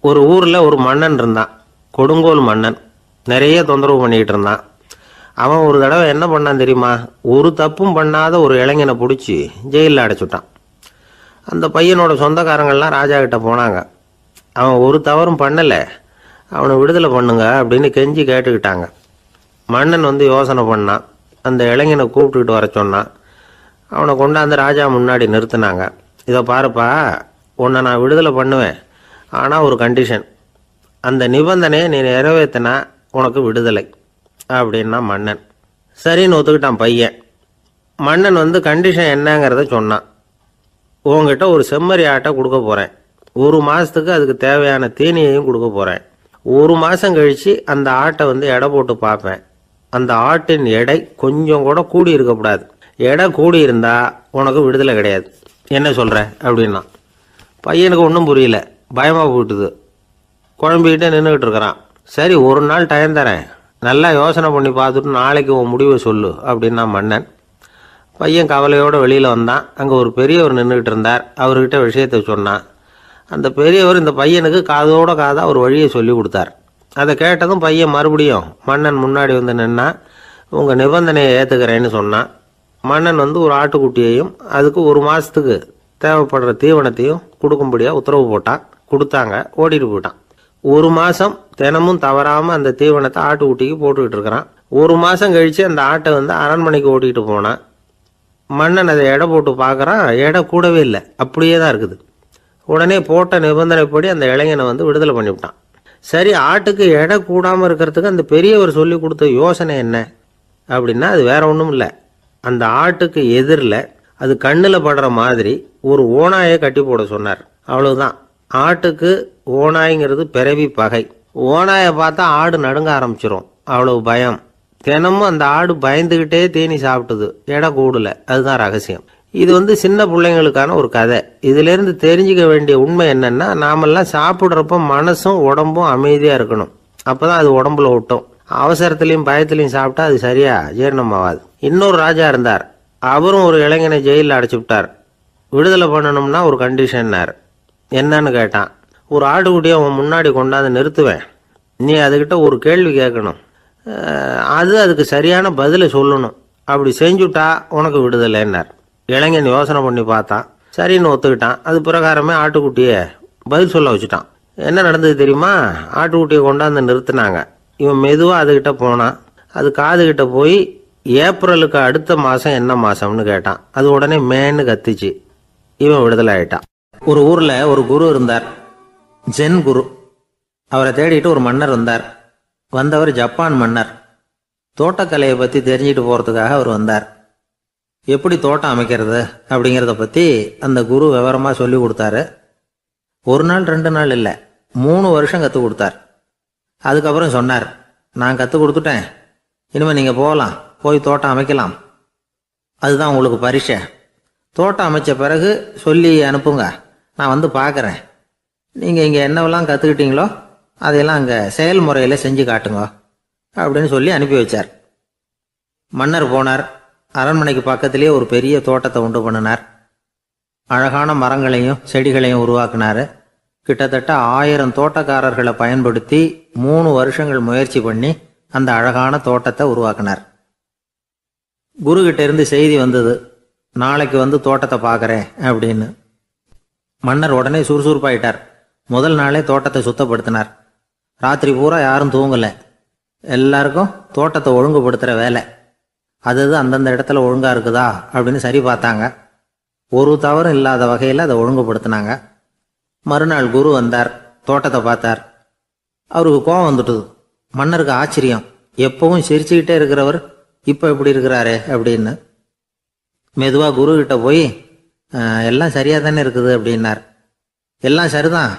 ஒரு ஊரில் ஒரு மன்னன் இருந்தான். கொடுங்கோல் மன்னன். நிறைய தொந்தரவு பண்ணிக்கிட்டு இருந்தான். அவன் ஒரு தடவை என்ன பண்ணான் தெரியுமா? ஒரு தப்பும் பண்ணாத ஒரு இளைஞனை பிடிச்சி ஜெயிலில் அடைச்சுட்டான். அந்த பையனோட சொந்தக்காரங்கள்லாம் ராஜா கிட்ட போனாங்க. அவன் ஒரு தவறும் பண்ணலை, அவனை விடுதலை பண்ணுங்க அப்படின்னு கெஞ்சி கேட்டுக்கிட்டாங்க. மன்னன் யோசனை பண்ணான். அந்த இளைஞனை கூப்பிட்டுக்கிட்டு வர சொன்னான். அவனை கொண்டாந்து ராஜா முன்னாடி நிறுத்தினாங்க. இதை பாருப்பா, உன்னை நான் விடுதலை பண்ணுவேன், ஆனால் ஒரு கண்டிஷன். அந்த நிபந்தனையை நீ நிறைவேற்றினா உனக்கு விடுதலை அப்படின்னா மன்னன். சரின்னு ஒத்துக்கிட்டான் பையன். மன்னன் கண்டிஷன் என்னங்கிறத சொன்னான். உங்ககிட்ட ஒரு செம்மறி ஆட்டை கொடுக்க போகிறேன். 1 மாதத்துக்கு அதுக்கு தேவையான தீனியையும் கொடுக்க போகிறேன். 1 மாதம் கழித்து அந்த ஆட்டை எடை போட்டு பார்ப்பேன். அந்த ஆட்டின் எடை கொஞ்சம் கூட கூடி இருக்கக்கூடாது. எடை கூடி இருந்தால் உனக்கு விடுதலை கிடையாது. என்ன சொல்கிற அப்படின்னா. பையனுக்கு ஒன்றும் புரியல, பயமாக போயிட்டுது. குழம்பிக்கிட்டே நின்றுக்கிட்டு இருக்கிறான். சரி, ஒரு நாள் டைம் தரேன், நல்லா யோசனை பண்ணி பார்த்துட்டு நாளைக்கு உன் முடிவை சொல்லு அப்படின்னா மன்னன். பையன் கவலையோடு வெளியில் வந்தான். அங்கே ஒரு பெரியவர் நின்றுக்கிட்டு இருந்தார். அவர்கிட்ட விஷயத்தை சொன்னான். அந்த பெரியவர் இந்த பையனுக்கு காதோட காதாக ஒரு வழியை சொல்லி கொடுத்தார். அதை கேட்டதும் பையன் மறுபடியும் மன்னன் முன்னாடி நின்னா, உங்கள் நிபந்தனையை ஏற்றுக்கிறேன்னு சொன்னான். மன்னன் ஒரு ஆட்டுக்குட்டியையும் அதுக்கு 1 மாதத்துக்கு தேவைப்படுற தீவனத்தையும் கொடுக்கும்படியாக உத்தரவு போட்டான். கொடுத்தாங்க. ஓடிட்டு போயிட்டான். 1 மாதம் தினமும் தவறாமல் அந்த தீவனத்தை ஆட்டுக்குட்டிக்கு போட்டுக்கிட்டு இருக்கிறான். 1 மாதம் கழித்து அந்த ஆட்டை அரண்மனைக்கு ஓட்டிகிட்டு போனான். மன்னன் அதை எடை போட்டு பார்க்குறான். எடை கூடவே இல்லை, அப்படியே தான் இருக்குது. உடனே போட்ட நிபந்தனைப்படி அந்த இளைஞனை விடுதலை பண்ணிவிட்டான். சரி, ஆட்டுக்கு எடை கூடாமல் இருக்கிறதுக்கு அந்த பெரியவர் சொல்லி கொடுத்த யோசனை என்ன அப்படின்னா, அது வேற ஒன்றும் இல்லை. அந்த ஆட்டுக்கு எதிரில் அது கண்ணில் படுற மாதிரி ஒரு ஓநாயை கட்டி போட சொன்னார். அவ்வளவுதான். ஆட்டுக்கு ஓநாய்ங்கிறது பிறவி பகை. ஓநாயை பார்த்தா ஆடு நடுங்க ஆரம்பிச்சிரும், அவ்வளவு பயம். தினமும் அந்த ஆடு பயந்துக்கிட்டே தீனி சாப்பிட்டுது, எடை கூடல. அதுதான் ரகசியம். இது சின்ன பிள்ளைங்களுக்கான ஒரு கதை. இதிலிருந்து தெரிஞ்சுக்க வேண்டிய உண்மை என்னன்னா, நாமெல்லாம் சாப்பிட்றப்ப மனசும் உடம்பும் அமைதியாக இருக்கணும். அப்போதான் அது உடம்புல ஒட்டும். அவசரத்துலையும் பயத்துலையும் சாப்பிட்டா அது சரியா ஜீரணமாகாது. இன்னொரு ராஜா இருந்தார். அவரும் ஒரு இளைஞனை ஜெயிலில் அடைச்சி விட்டார். விடுதலை பண்ணணும்னா ஒரு கண்டிஷன்னார். என்னன்னு கேட்டான். ஒரு ஆட்டுக்குட்டியை அவன் முன்னாடி கொண்டாந்து நிறுத்துவேன், நீ அதுக்கிட்ட ஒரு கேள்வி கேட்கணும், அதுக்கு சரியான பதிலை சொல்லணும். அப்படி செஞ்சுட்டா உனக்கு விடுதலைன்னார். இளைஞன் யோசனை பண்ணி பார்த்தான். சரின்னு ஒத்துக்கிட்டான். அது பிரகாரமே ஆட்டுக்குட்டியை பதில் சொல்ல வச்சுட்டான். என்ன நடந்தது தெரியுமா? ஆட்டுக்குட்டியை கொண்டாந்து நிறுத்தினாங்க. இவன் மெதுவாக அதுக்கிட்ட போனான். அது காதுகிட்ட போய் ஏப்ரலுக்கு அடுத்த மாதம் என்ன மாதம்னு கேட்டான். அது உடனே மேன்னு கத்திச்சு. இவன் விடுதலை ஆயிட்டான். ஒரு ஊரில் ஒரு குரு இருந்தார், ஜென் குரு. அவரை தேடிட்டு ஒரு மன்னர் வந்தார். வந்தவர் ஜப்பான் மன்னர். தோட்டக்கலையை பற்றி தெரிஞ்சுட்டு போகிறதுக்காக அவர் வந்தார். எப்படி தோட்டம் அமைக்கிறது அப்படிங்கிறத பற்றி அந்த குரு விவரமாக சொல்லி கொடுத்தாரு. 1 நாள் 2 நாள் இல்லை, 3 வருஷம் கற்றுக் கொடுத்தார். அதுக்கப்புறம் சொன்னார், நான் கற்றுக் கொடுத்துட்டேன், இனிமேல் நீங்கள் போகலாம், போய் தோட்டம் அமைக்கலாம். அதுதான் உங்களுக்கு பரிசை. தோட்டம் அமைச்ச பிறகு சொல்லி அனுப்புங்க, நான் பார்க்குறேன். நீங்கள் இங்கே என்னவெல்லாம் கற்றுக்கிட்டீங்களோ அதையெல்லாம் அங்கே செயல்முறையில் செஞ்சு காட்டுங்க அப்படின்னு சொல்லி அனுப்பி வச்சார். மன்னர் போனார். அரண்மனைக்கு பக்கத்திலே ஒரு பெரிய தோட்டத்தை உண்டு பண்ணினார். அழகான மரங்களையும் செடிகளையும் உருவாக்கினார். கிட்டத்தட்ட 1000 தோட்டக்காரர்களை பயன்படுத்தி 3 வருஷங்கள் முயற்சி பண்ணி அந்த அழகான தோட்டத்தை உருவாக்கினார். குருகிட்ட இருந்து செய்தி வந்தது, நாளைக்கு தோட்டத்தை பார்க்குறேன் அப்படின்னு. மன்னர் உடனே சுறுசுறுப்பாயிட்டார். முதல் நாளே தோட்டத்தை சுத்தப்படுத்தினார். ராத்திரி பூரா யாரும் தூங்கலை. எல்லாருக்கும் தோட்டத்தை ஒழுங்குபடுத்துகிற வேலை. அது அந்தந்த இடத்துல ஒழுங்காக இருக்குதா அப்படின்னு சரி பார்த்தாங்க. ஒரு தவறும் இல்லாத வகையில் அதை ஒழுங்குபடுத்தினாங்க. மறுநாள் குரு வந்தார், தோட்டத்தை பார்த்தார். அவருக்கு கோபம் வந்துட்டுது. மன்னருக்கு ஆச்சரியம், எப்பவும் சிரிச்சுக்கிட்டே இருக்கிறவர் இப்போ எப்படி இருக்கிறாரே அப்படின்னு. மெதுவாக குரு கிட்ட போய், எல்லாம் சரியாக தானே இருக்குது அப்படின்னார். எல்லாம் சரிதான்,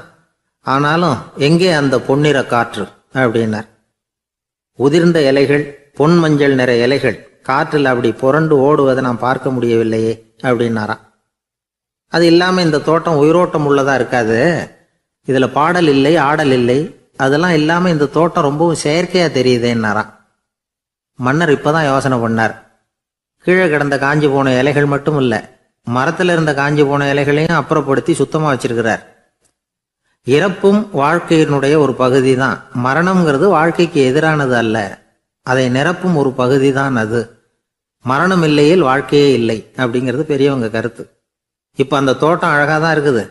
ஆனாலும் எங்கே அந்த பொன்னிற காற்று அப்படின்னார். உதிர்ந்த இலைகள், பொன் மஞ்சள் நிற இலைகள் காற்றில் அப்படி புரண்டு ஓடுவதை நான் பார்க்க முடியவில்லையே அப்படின்னாராம். அது இல்லாமல் இந்த தோட்டம் உயிரோட்டம் உள்ளதாக இருக்காது, இதில் பாடல் இல்லை, ஆடல் இல்லை, அதெல்லாம் இல்லாமல் இந்த தோட்டம் ரொம்பவும் செயற்கையாக தெரியுதேன்னாராம். மன்னர் இப்போதான் யோசனை பண்ணார். கீழே கிடந்த காஞ்சி போன இலைகள் மட்டும் இல்லை, மரத்தில் இருந்த காஞ்சி போன இலைகளையும் அப்புறப்படுத்தி சுத்தமாக வச்சிருக்கிறார். இறப்பும் வாழ்க்கையினுடைய ஒரு பகுதி தான். மரணம்ங்கிறது வாழ்க்கைக்கு எதிரானது அல்ல, அதை நிரப்பும் ஒரு பகுதி தான் அது. மரணம் இல்லையில் வாழ்க்கையே இல்லை அப்படிங்கிறது பெரியவங்க கருத்து. இப்போ அந்த தோட்டம் அழகாக தான் இருக்குது,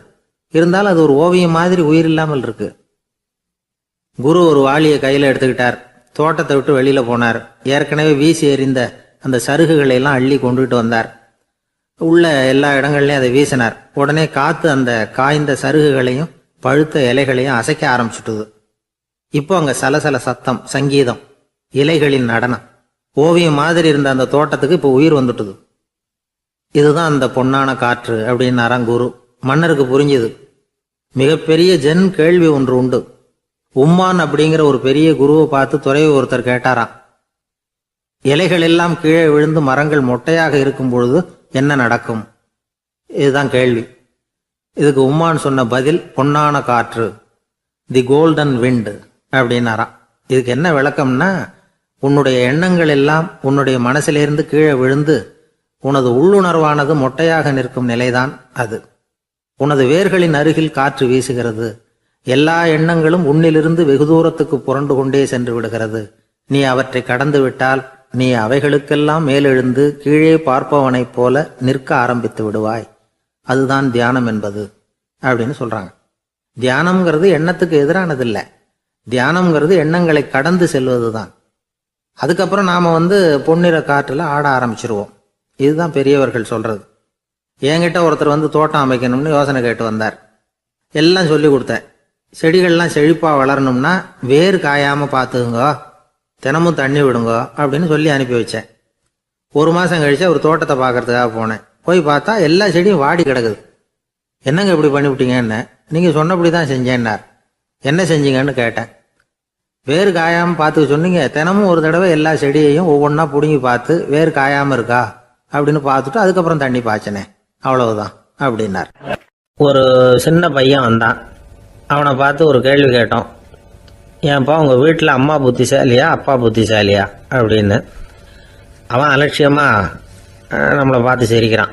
இருந்தாலும் அது ஒரு ஓவியம் மாதிரி உயிர் இல்லாமல் இருக்கு. குரு ஒரு வாளியை கையில் எடுத்துக்கிட்டார், தோட்டத்தை விட்டு வெளியில போனார். ஏற்கனவே வீசி எறிந்த அந்த சருகுகளை எல்லாம் அள்ளி கொண்டுகிட்டு வந்தார். உள்ள எல்லா இடங்கள்லையும் அதை வீசினார். உடனே காத்து அந்த காய்ந்த சருகுகளையும் பழுத்த இலைகளையும் அசைக்க ஆரம்பிச்சுட்டுது. இப்போ அங்க சலசல சத்தம், சங்கீதம், இலைகளின் நடனம். ஓவியம் மாதிரி இருந்த அந்த தோட்டத்துக்கு இப்போ உயிர் வந்துட்டுது. இதுதான் அந்த பொன்னான காற்று அப்படின்னாராம் குரு. மன்னருக்கு புரிஞ்சுது. மிகப்பெரிய ஜென் கேள்வி ஒன்று உண்டு. உம்மான் அப்படிங்கிற ஒரு பெரிய குருவை பார்த்து துறவி ஒருத்தர் கேட்டாராம், இலைகள் எல்லாம் கீழே விழுந்து மரங்கள் மொட்டையாக இருக்கும் பொழுது என்ன நடக்கும்? இதுதான் கேள்வி. இதுக்கு உம்மான் சொன்ன பதில் பொன்னான காற்று, தி கோல்டன் விண்ட் அப்படின்னாராம். இதுக்கு என்ன விளக்கம்னா, உன்னுடைய எண்ணங்கள் எல்லாம் உன்னுடைய மனசிலிருந்து கீழே விழுந்து உனது உள்ளுணர்வானது மொட்டையாக நிற்கும் நிலைதான் அது. உனது வேர்களின் அருகில் காற்று வீசுகிறது. எல்லா எண்ணங்களும் உன்னிலிருந்து வெகு தூரத்துக்கு புரண்டு கொண்டே சென்று விடுகிறது. நீ அவற்றை கடந்து விட்டால் நீ அவைகளுக்கெல்லாம் மேலெழுந்து கீழே பார்ப்பவனைப் போல நிற்க ஆரம்பித்து விடுவாய். அதுதான் தியானம் என்பது அப்படின்னு சொல்றாங்க. தியானம்ங்கிறது எண்ணத்துக்கு எதிரானது இல்லை. தியானம்ங்கிறது எண்ணங்களை கடந்து செல்வது தான். அதுக்கப்புறம் நாம பொன்னிற காற்றுல ஆட ஆரம்பிச்சிருவோம். இதுதான் பெரியவர்கள் சொல்றது. என்கிட்ட ஒருத்தர் தோட்டம் அமைக்கணும்னு யோசனை கேட்டு வந்தார். எல்லாம் சொல்லி கொடுத்தேன். செடிகள்லாம் செழிப்பா வளரணும்னா வேர் காயாம பார்த்துக்குங்க, தினமும் தண்ணி விடுங்க அப்படின்னு சொல்லி அனுப்பி வச்சேன். ஒரு மாசம் கழிச்சு ஒரு தோட்டத்தை பார்க்கறதுக்காக போனேன். போய் பார்த்தா எல்லா செடியும் வாடி கிடக்குது. என்னங்க இப்படி பண்ணிவிட்டீங்கன்னு. நீங்க சொன்னபடிதான் செஞ்சேன்னார். என்ன செஞ்சீங்கன்னு கேட்டேன். வேர் காயாம பார்த்துக்க சொன்னீங்க, தினமும் ஒரு தடவை எல்லா செடியையும் ஒவ்வொன்றா பிடுங்கி பார்த்து வேர் காயாம இருக்கா அப்படின்னு பார்த்துட்டு அதுக்கப்புறம் தண்ணி பாய்ச்சனே, அவ்வளவுதான் அப்படின்னார். ஒரு சின்ன பையன் வந்தான். அவனை பார்த்து ஒரு கேள்வி கேட்டோம். ஏன்ப்பா உங்கள் வீட்டில் அம்மா புத்திசாலியா அப்பா புத்திசாலியா அப்படின்னு. அவன் அலட்சியமாக நம்மளை பார்த்து சிரிக்கிறான்.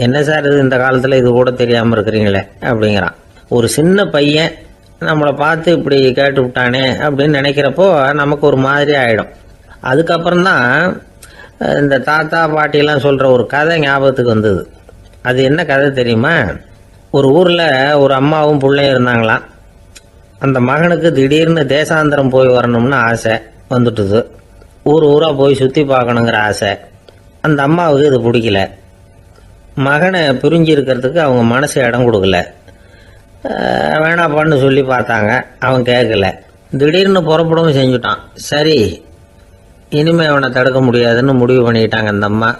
என்ன சார் இது, இந்த காலத்தில் இது கூட தெரியாமல் இருக்கிறீங்களே அப்படிங்கிறான். ஒரு சின்ன பையன் நம்மளை பார்த்து இப்படி கேட்டு விட்டானே அப்படின்னு நினைக்கிறப்போ நமக்கு ஒரு மாதிரி ஆகிடும். அதுக்கப்புறம்தான் இந்த தாத்தா பாட்டிலாம் சொல்கிற ஒரு கதை ஞாபகத்துக்கு வந்தது. அது என்ன கதை தெரியுமா? ஒரு ஊரில் ஒரு அம்மாவும் பிள்ளையும் இருந்தாங்களாம். அந்த மகனுக்கு திடீர்னு தேசாந்திரம் போய் வரணும்னு ஆசை வந்துட்டுது. ஊராக போய் சுற்றி பார்க்கணுங்கிற ஆசை. அந்த அம்மாவுக்கு இது பிடிக்கல. மகனை பிரிஞ்சு இருக்கிறதுக்கு அவங்க மனசு இடம் கொடுக்கல. வேணாப்பான்னு சொல்லி பார்த்தாங்க, அவன் கேட்கல. திடீர்னு புறப்படவும் செஞ்சுட்டான். சரி, இனிமே அவனை தடுக்க முடியாதுன்னு முடிவு பண்ணிக்கிட்டாங்க அந்த அம்மா.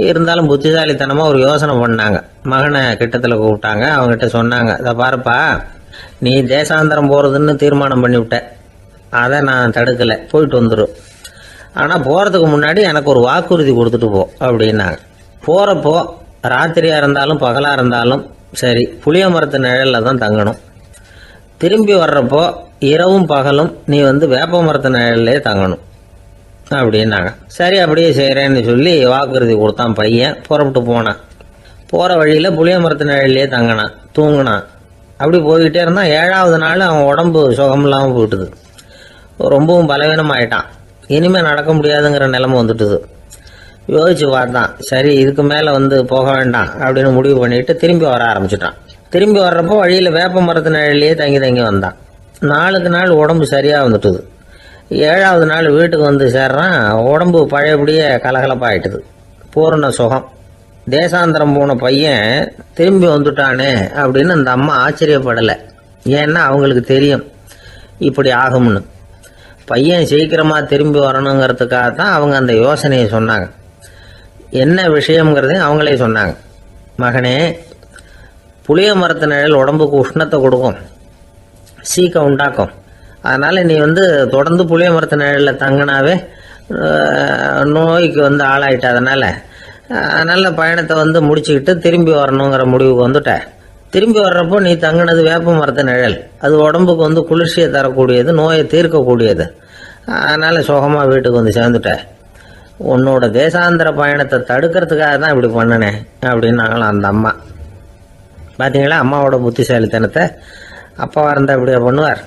இருந்தாலும் புத்திசாலித்தனமாக ஒரு யோசனை பண்ணாங்க. மகனை கிட்டத்தில் கூப்பிட்டாங்க. அவங்ககிட்ட சொன்னாங்க, இதை பாருப்பா, நீ தேசாந்திரம் போகிறதுன்னு தீர்மானம் பண்ணிவிட்ட, அதை நான் தடுக்கலை, போயிட்டு வந்துடும். ஆனால் போகிறதுக்கு முன்னாடி எனக்கு ஒரு வாக்குறுதி கொடுத்துட்டு போ அப்படின்னாங்க. போகிறப்போ ராத்திரியாக இருந்தாலும் பகலாக இருந்தாலும் சரி, புளிய மரத்து நிழலில் தான் தங்கணும். திரும்பி வர்றப்போ இரவும் பகலும் நீ வேப்ப மரத்து நிழல்லே தங்கணும் அப்படின்னாங்க. சரி, அப்படியே செய்கிறேன்னு சொல்லி வாக்குறுதி கொடுத்தான் பையன். புறப்பட்டு போனான். போகிற வழியில் புளிய மரத்து நிழல்லே தங்கினான், தூங்கினான். அப்படி போய்கிட்டே இருந்தான். 7வது நாள் அவன் உடம்பு சுகம் இல்லாமல் போயிட்டுது. ரொம்பவும் பலவீனமாயிட்டான். இனிமேல் நடக்க முடியாதுங்கிற நிலைமை வந்துட்டுது. யோசிச்சு பார்த்தான். சரி, இதுக்கு மேலே போக வேண்டாம் அப்படின்னு முடிவு பண்ணிட்டு திரும்பி வர ஆரம்பிச்சிட்டான். திரும்பி வர்றப்போ வழியில் வேப்ப மரத்து நிழல்லையே தங்கி வந்தான். நாளுக்கு நாள் உடம்பு சரியாக வந்துட்டுது. 7வது நாள் வீட்டுக்கு சேர்றான். உடம்பு பழையபடியே கலகலப்பாயிட்டுது. பூரண சுகம். தேசாந்திரம் போன பையன் திரும்பி வந்துட்டானே அப்படின்னு அந்த அம்மா ஆச்சரியப்படலை. ஏன்னா அவங்களுக்கு தெரியும் இப்படி ஆகும்னு. பையன் சீக்கிரமாக திரும்பி வரணுங்கிறதுக்காக தான் அவங்க அந்த யோசனையை சொன்னாங்க. என்ன விஷயங்கிறதையும் அவங்களே சொன்னாங்க. மகனே, புளிய மரத்து நிழல் உடம்புக்கு உஷ்ணத்தை கொடுக்கும், சீக்கம் உண்டாக்கும். அதனால் நீ தொடர்ந்து புளிய மரத்து நிழலில் தங்கினாவே நோய்க்கு ஆளாயிட்ட. அதனால் நல்ல பயணத்தை முடிச்சுக்கிட்டு திரும்பி வரணுங்கிற முடிவுக்கு வந்துட்ட. திரும்பி வர்றப்போ நீ தங்கினது வேப்ப மரத்து நிழல். அது உடம்புக்கு குளிர்ச்சியை தரக்கூடியது, நோயை தீர்க்கக்கூடியது. அதனால் சுகமாக வீட்டுக்கு சேர்ந்துட்ட. உன்னோட தேசாந்திர பயணத்தை தடுக்கிறதுக்காக தான் இப்படி பண்ணினேன் அப்படின்னாங்களாம் அந்த அம்மா. பார்த்தீங்களா அம்மாவோட புத்திசாலித்தனத்தை? அப்பாவாக இருந்தால் இப்படியா பண்ணுவார்?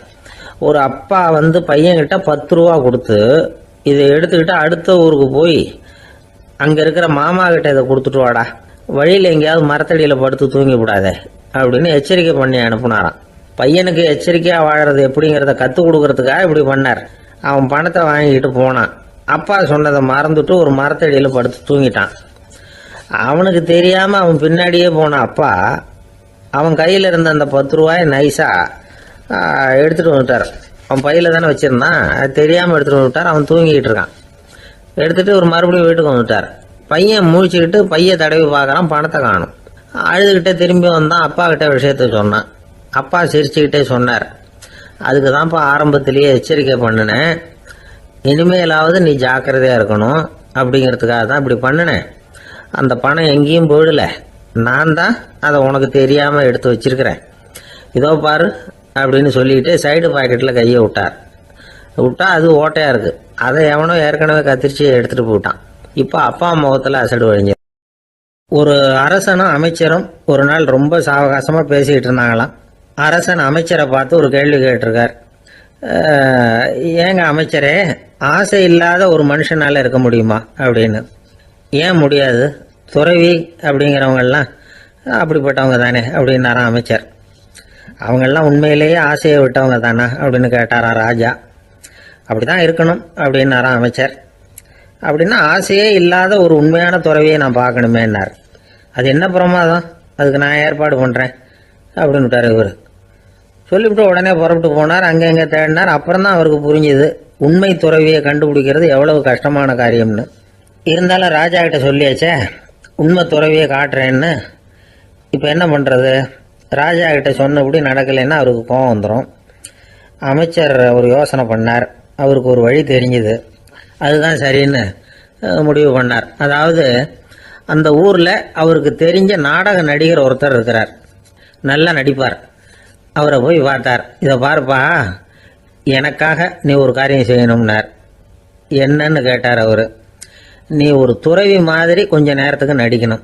ஒரு அப்பா வந்து பையன்கிட்ட 10 ரூபா கொடுத்து இதை எடுத்துக்கிட்டு அடுத்த ஊருக்கு போய் அங்கே இருக்கிற மாமா கிட்ட இதை கொடுத்துட்டு வாடா, வழியில் எங்கேயாவது மரத்தடியில் படுத்து தூங்கி விடாதே அப்படின்னு எச்சரிக்கை பண்ணி அனுப்புனாராம். பையனுக்கு எச்சரிக்கையாக வாழறது எப்படிங்கிறத கற்றுக் கொடுக்கறதுக்காக இப்படி பண்ணார். அவன் பணத்தை வாங்கிக்கிட்டு போனான். அப்பா சொன்னதை மறந்துட்டு ஒரு மரத்தடியில் படுத்து தூங்கிட்டான். அவனுக்கு தெரியாமல் அவன் பின்னாடியே போன அப்பா அவன் கையில் இருந்த அந்த 10 ரூபாயை நைஸாக எடுத்துகிட்டு வந்துட்டார். அவன் பையில் தானே வச்சுருந்தான், அது தெரியாமல் எடுத்துகிட்டு வந்துட்டார். அவன் தூங்கிக்கிட்டு இருக்கான். எடுத்துகிட்டு ஒரு மறுபடியும் வீட்டுக்கு வந்துட்டார். பையன் முழிச்சுக்கிட்டு பையை தடவி பார்க்குறான், பணத்தை காணும். அழுதுகிட்டே திரும்பி வந்தான். அப்பா கிட்ட விஷயத்த சொன்னான். அப்பா சிரிச்சுக்கிட்டே சொன்னார், அதுக்கு தான்ப்பா ஆரம்பத்திலேயே எச்சரிக்கை பண்ணினேன், இனிமேலாவது நீ ஜாக்கிரதையாக இருக்கணும் அப்படிங்கிறதுக்காக தான் இப்படி பண்ணினேன். அந்த பணம் எங்கேயும் போயிடல, நான் தான் அதை உனக்கு தெரியாமல் எடுத்து வச்சிருக்கிறேன். இதோ பாரு அப்படின்னு சொல்லிட்டு சைடு பாக்கெட்டில் கையை விட்டா அது ஓட்டையாக இருக்குது. அதை எவனோ ஏற்கனவே கத்திரிச்சு எடுத்துகிட்டு போயிட்டான். இப்போ அப்பா முகத்தில் அசடு வழிஞ்சு. ஒரு அரசனும் அமைச்சரும் ஒரு நாள் ரொம்ப சாவகாசமாக பேசிக்கிட்டு இருந்தாங்களாம். அரசன் அமைச்சரை பார்த்து ஒரு கேள்வி கேட்டிருக்கார். ஏங்க அமைச்சரே, ஆசை இல்லாத ஒரு மனுஷனால் இருக்க முடியுமா அப்படின்னு. ஏன் முடியாது, துறவி அப்படிங்கிறவங்கெல்லாம் அப்படிப்பட்டவங்க தானே அப்படின்னாராம் அமைச்சர். அவங்கெல்லாம் உண்மையிலேயே ஆசையை விட்டவங்க தானா அப்படின்னு கேட்டாரா ராஜா. அப்படி தான் இருக்கணும் அப்படின்னாராம் அமைச்சர். அப்படின்னா ஆசையே இல்லாத ஒரு உண்மையான துறவியை நான் பார்க்கணுமேன்னார். அது என்ன பிரமாதம், அதுக்கு நான் ஏற்பாடு பண்ணுறேன் அப்படின்னு விட்டார் இவர். சொல்லிவிட்டு உடனே புறப்பட்டு போனார். அங்கே எங்கே தேடினார். அப்புறம் தான் அவருக்கு புரிஞ்சுது உண்மை துறவியை கண்டுபிடிக்கிறது எவ்வளவு கஷ்டமான காரியம்னு. இருந்தாலும் ராஜா கிட்ட சொல்லியாச்சே உண்மை துறவியை காட்டுறேன்னு. இப்போ என்ன பண்ணுறது? ராஜா கிட்ட சொன்னபடி நடக்கலைன்னா அவருக்கு கோபம் வந்துடும். அமைச்சர் ஒரு யோசனை பண்ணார். அவருக்கு ஒரு வழி தெரிஞ்சுது. அதுதான் சரின்னு முடிவு பண்ணார். அதாவது அந்த ஊரில் அவருக்கு தெரிஞ்ச நாடக நடிகர் ஒருத்தர் இருக்கிறார், நல்லா நடிப்பார். அவரை போய் பார்த்தார். இதை பாருப்பா, எனக்காக நீ ஒரு காரியம் செய்யணும்னார். என்னன்னு கேட்டார் அவர். நீ ஒரு துறவி மாதிரி கொஞ்ச நேரத்துக்கு நடிக்கணும்.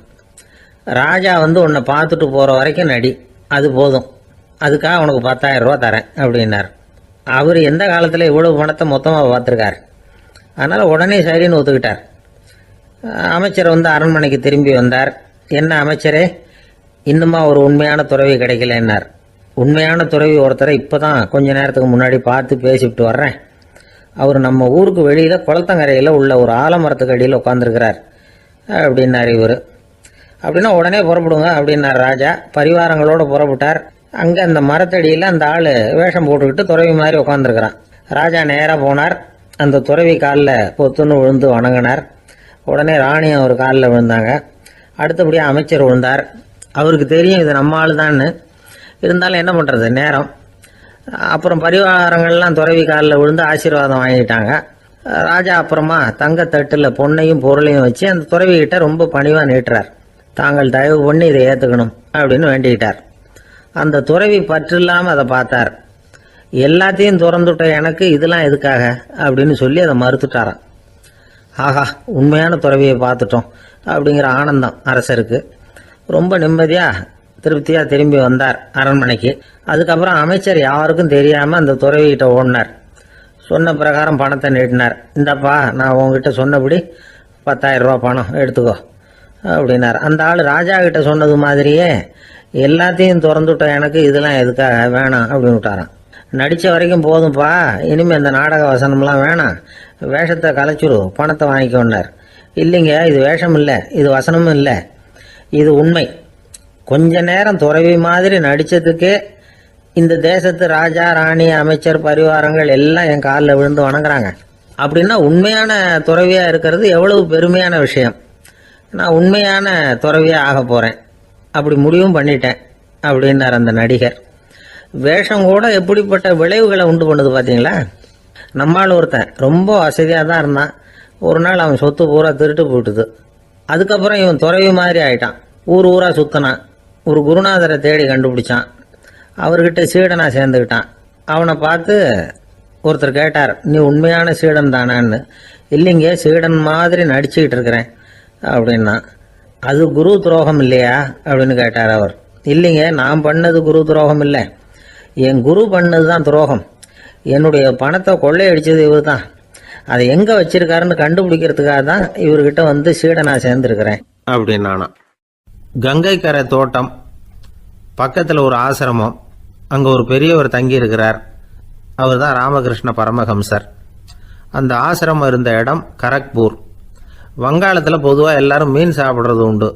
ராஜா வந்து உன்னை பார்த்துட்டு போகிற வரைக்கும் நடி, அது போதும். அதுக்காக உனக்கு 10,000 ரூபா தரேன் அப்படின்னார். அவர் எந்த காலத்தில் இவ்வளவு பணத்தை மொத்தமாக பார்த்துருக்கார். அதனால் உடனே சரின்னு ஒத்துக்கிட்டார். அமைச்சர் வந்து அரண்மனைக்கு திரும்பி வந்தார். என்ன அமைச்சரே, இன்னுமா ஒரு உண்மையான துறவி கிடைக்கலன்னார். உண்மையான துறவி ஒருத்தரை இப்போ தான் கொஞ்ச நேரத்துக்கு முன்னாடி பார்த்து பேசிவிட்டு வர்றேன். அவர் நம்ம ஊருக்கு வெளியில் குளத்தங்கரையில் உள்ள ஒரு ஆலமரத்துக்கு அடியில் உட்காந்துருக்கிறார் அப்படின்னார் இவர். அப்படின்னா உடனே புறப்படுங்க அப்படின்னார் ராஜா. பரிவாரங்களோடு புறப்பட்டார். அங்கே அந்த மரத்தடியில் அந்த ஆள் வேஷம் போட்டுக்கிட்டு துறவி மாதிரி உட்காந்துருக்கிறான். ராஜா நேராக போனார். அந்த துறவி காலில் பொத்துன்னு விழுந்து வணங்கினார். உடனே ராணி அவர் காலில் விழுந்தாங்க. அடுத்தபடியாக அமைச்சர் விழுந்தார். அவருக்கு தெரியும் இது நம்ம ஆள் தான்னு. இருந்தாலும் என்ன பண்ணுறது, நேரம். அப்புறம் பரிவாரங்கள்லாம் துறவி காலில் விழுந்து ஆசீர்வாதம் வாங்கிட்டாங்க. ராஜா அப்புறமா தங்கத்தட்டில் பொன்னையும் பொருளையும் வச்சு அந்த துறவிகிட்ட ரொம்ப பணிவாக நீட்டுறார். தாங்கள் தயவு பண்ணி இதை ஏற்றுக்கணும் அப்படின்னு வேண்டிக்கிட்டார். அந்த துறவி பற்று இல்லாமல் அதை பார்த்தார். எல்லாத்தையும் திறந்துட்ட எனக்கு இதெல்லாம் எதுக்காக அப்படின்னு சொல்லி அதை மறுத்துட்டாராம். ஆஹா, உண்மையான துறவியை பார்த்துட்டோம் அப்படிங்கிற ஆனந்தம் அரசருக்கு. ரொம்ப நிம்மதியாக திருப்தியாக திரும்பி வந்தார் அரண்மனைக்கு. அதுக்கப்புறம் அமைச்சர் யாருக்கும் தெரியாமல் அந்த துறவிகிட்ட ஓடினார். சொன்ன பிரகாரம் பணத்தை நீட்டினார். இந்தப்பா, நான் உங்ககிட்ட சொன்னபடி 10,000 ரூபா பணம் எடுத்துக்கோ அப்படின்னார். அந்த ஆள் ராஜா கிட்ட சொன்னது மாதிரியே எல்லாத்தையும் திறந்துட்ட எனக்கு இதெல்லாம் எதுக்காக வேணாம் அப்படின்னு விட்டாரான். நடித்த வரைக்கும் போதும்ப்பா, இனிமேல் இந்த நாடக வசனம்லாம் வேணாம், வேஷத்தை கலைச்சிரு, பணத்தை வாங்கிக்கோன்னார். இல்லைங்க, இது வேஷம் இல்லை, இது வசனமும் இல்லை, இது உண்மை. கொஞ்ச நேரம் துறவி மாதிரி நடித்ததுக்கே இந்த தேசத்து ராஜா, ராணி, அமைச்சர், பரிவாரங்கள் எல்லாம் என் காலில் விழுந்து வணங்குறாங்க. அப்படின்னா உண்மையான துறவியாக இருக்கிறது எவ்வளவு பெருமையான விஷயம். நான் உண்மையான துறவியாக ஆக போகிறேன், அப்படி முடிவும் பண்ணிட்டேன் அப்படின்னார் அந்த நடிகர். வேஷம் கூட எப்படிப்பட்ட விளைவுகளை உண்டு பண்ணுது பார்த்தீங்களா. நம்மால் ஒருத்தன் ரொம்ப வசதியாக தான் இருந்தான். ஒரு நாள் அவன் சொத்து பூரா திருட்டு போட்டுது. அதுக்கப்புறம் இவன் துறவி மாதிரி ஆயிட்டான். ஊர் ஊராக சுற்றினான். ஒரு குருநாதரை தேடி கண்டுபிடிச்சான். அவர்கிட்ட சீடனாக சேர்ந்துக்கிட்டான். அவனை பார்த்து ஒருத்தர் கேட்டார், நீ உண்மையான சீடன் தானான்னு. இல்லைங்க, சீடன் மாதிரி நடிச்சுக்கிட்டு இருக்கிறேன் அப்படின்னா. அது குரு துரோகம் இல்லையா அப்படின்னு கேட்டார் அவர். இல்லைங்க, நான் பண்ணது குரு துரோகம் இல்லை. என் குரு பண்ணது தான் துரோகம். என்னுடைய பணத்தை கொள்ளையடிச்சது இவர் தான். அதை எங்கே வச்சிருக்காருன்னு கண்டுபிடிக்கிறதுக்காக தான் இவர்கிட்ட வந்து சீடனா சேர்ந்துருக்கிறேன் அப்படின்னானா. கங்கை கரை தோட்டம் பக்கத்தில் ஒரு ஆசிரமம், அங்கே ஒரு பெரியவர் தங்கி இருக்கிறார். அவர் தான் ராமகிருஷ்ண பரமஹம்சர். அந்த ஆசிரமம் இருந்த இடம் கரக்பூர். வங்காளத்தில் பொதுவாக எல்லாரும் மீன் சாப்பிட்றது உண்டு.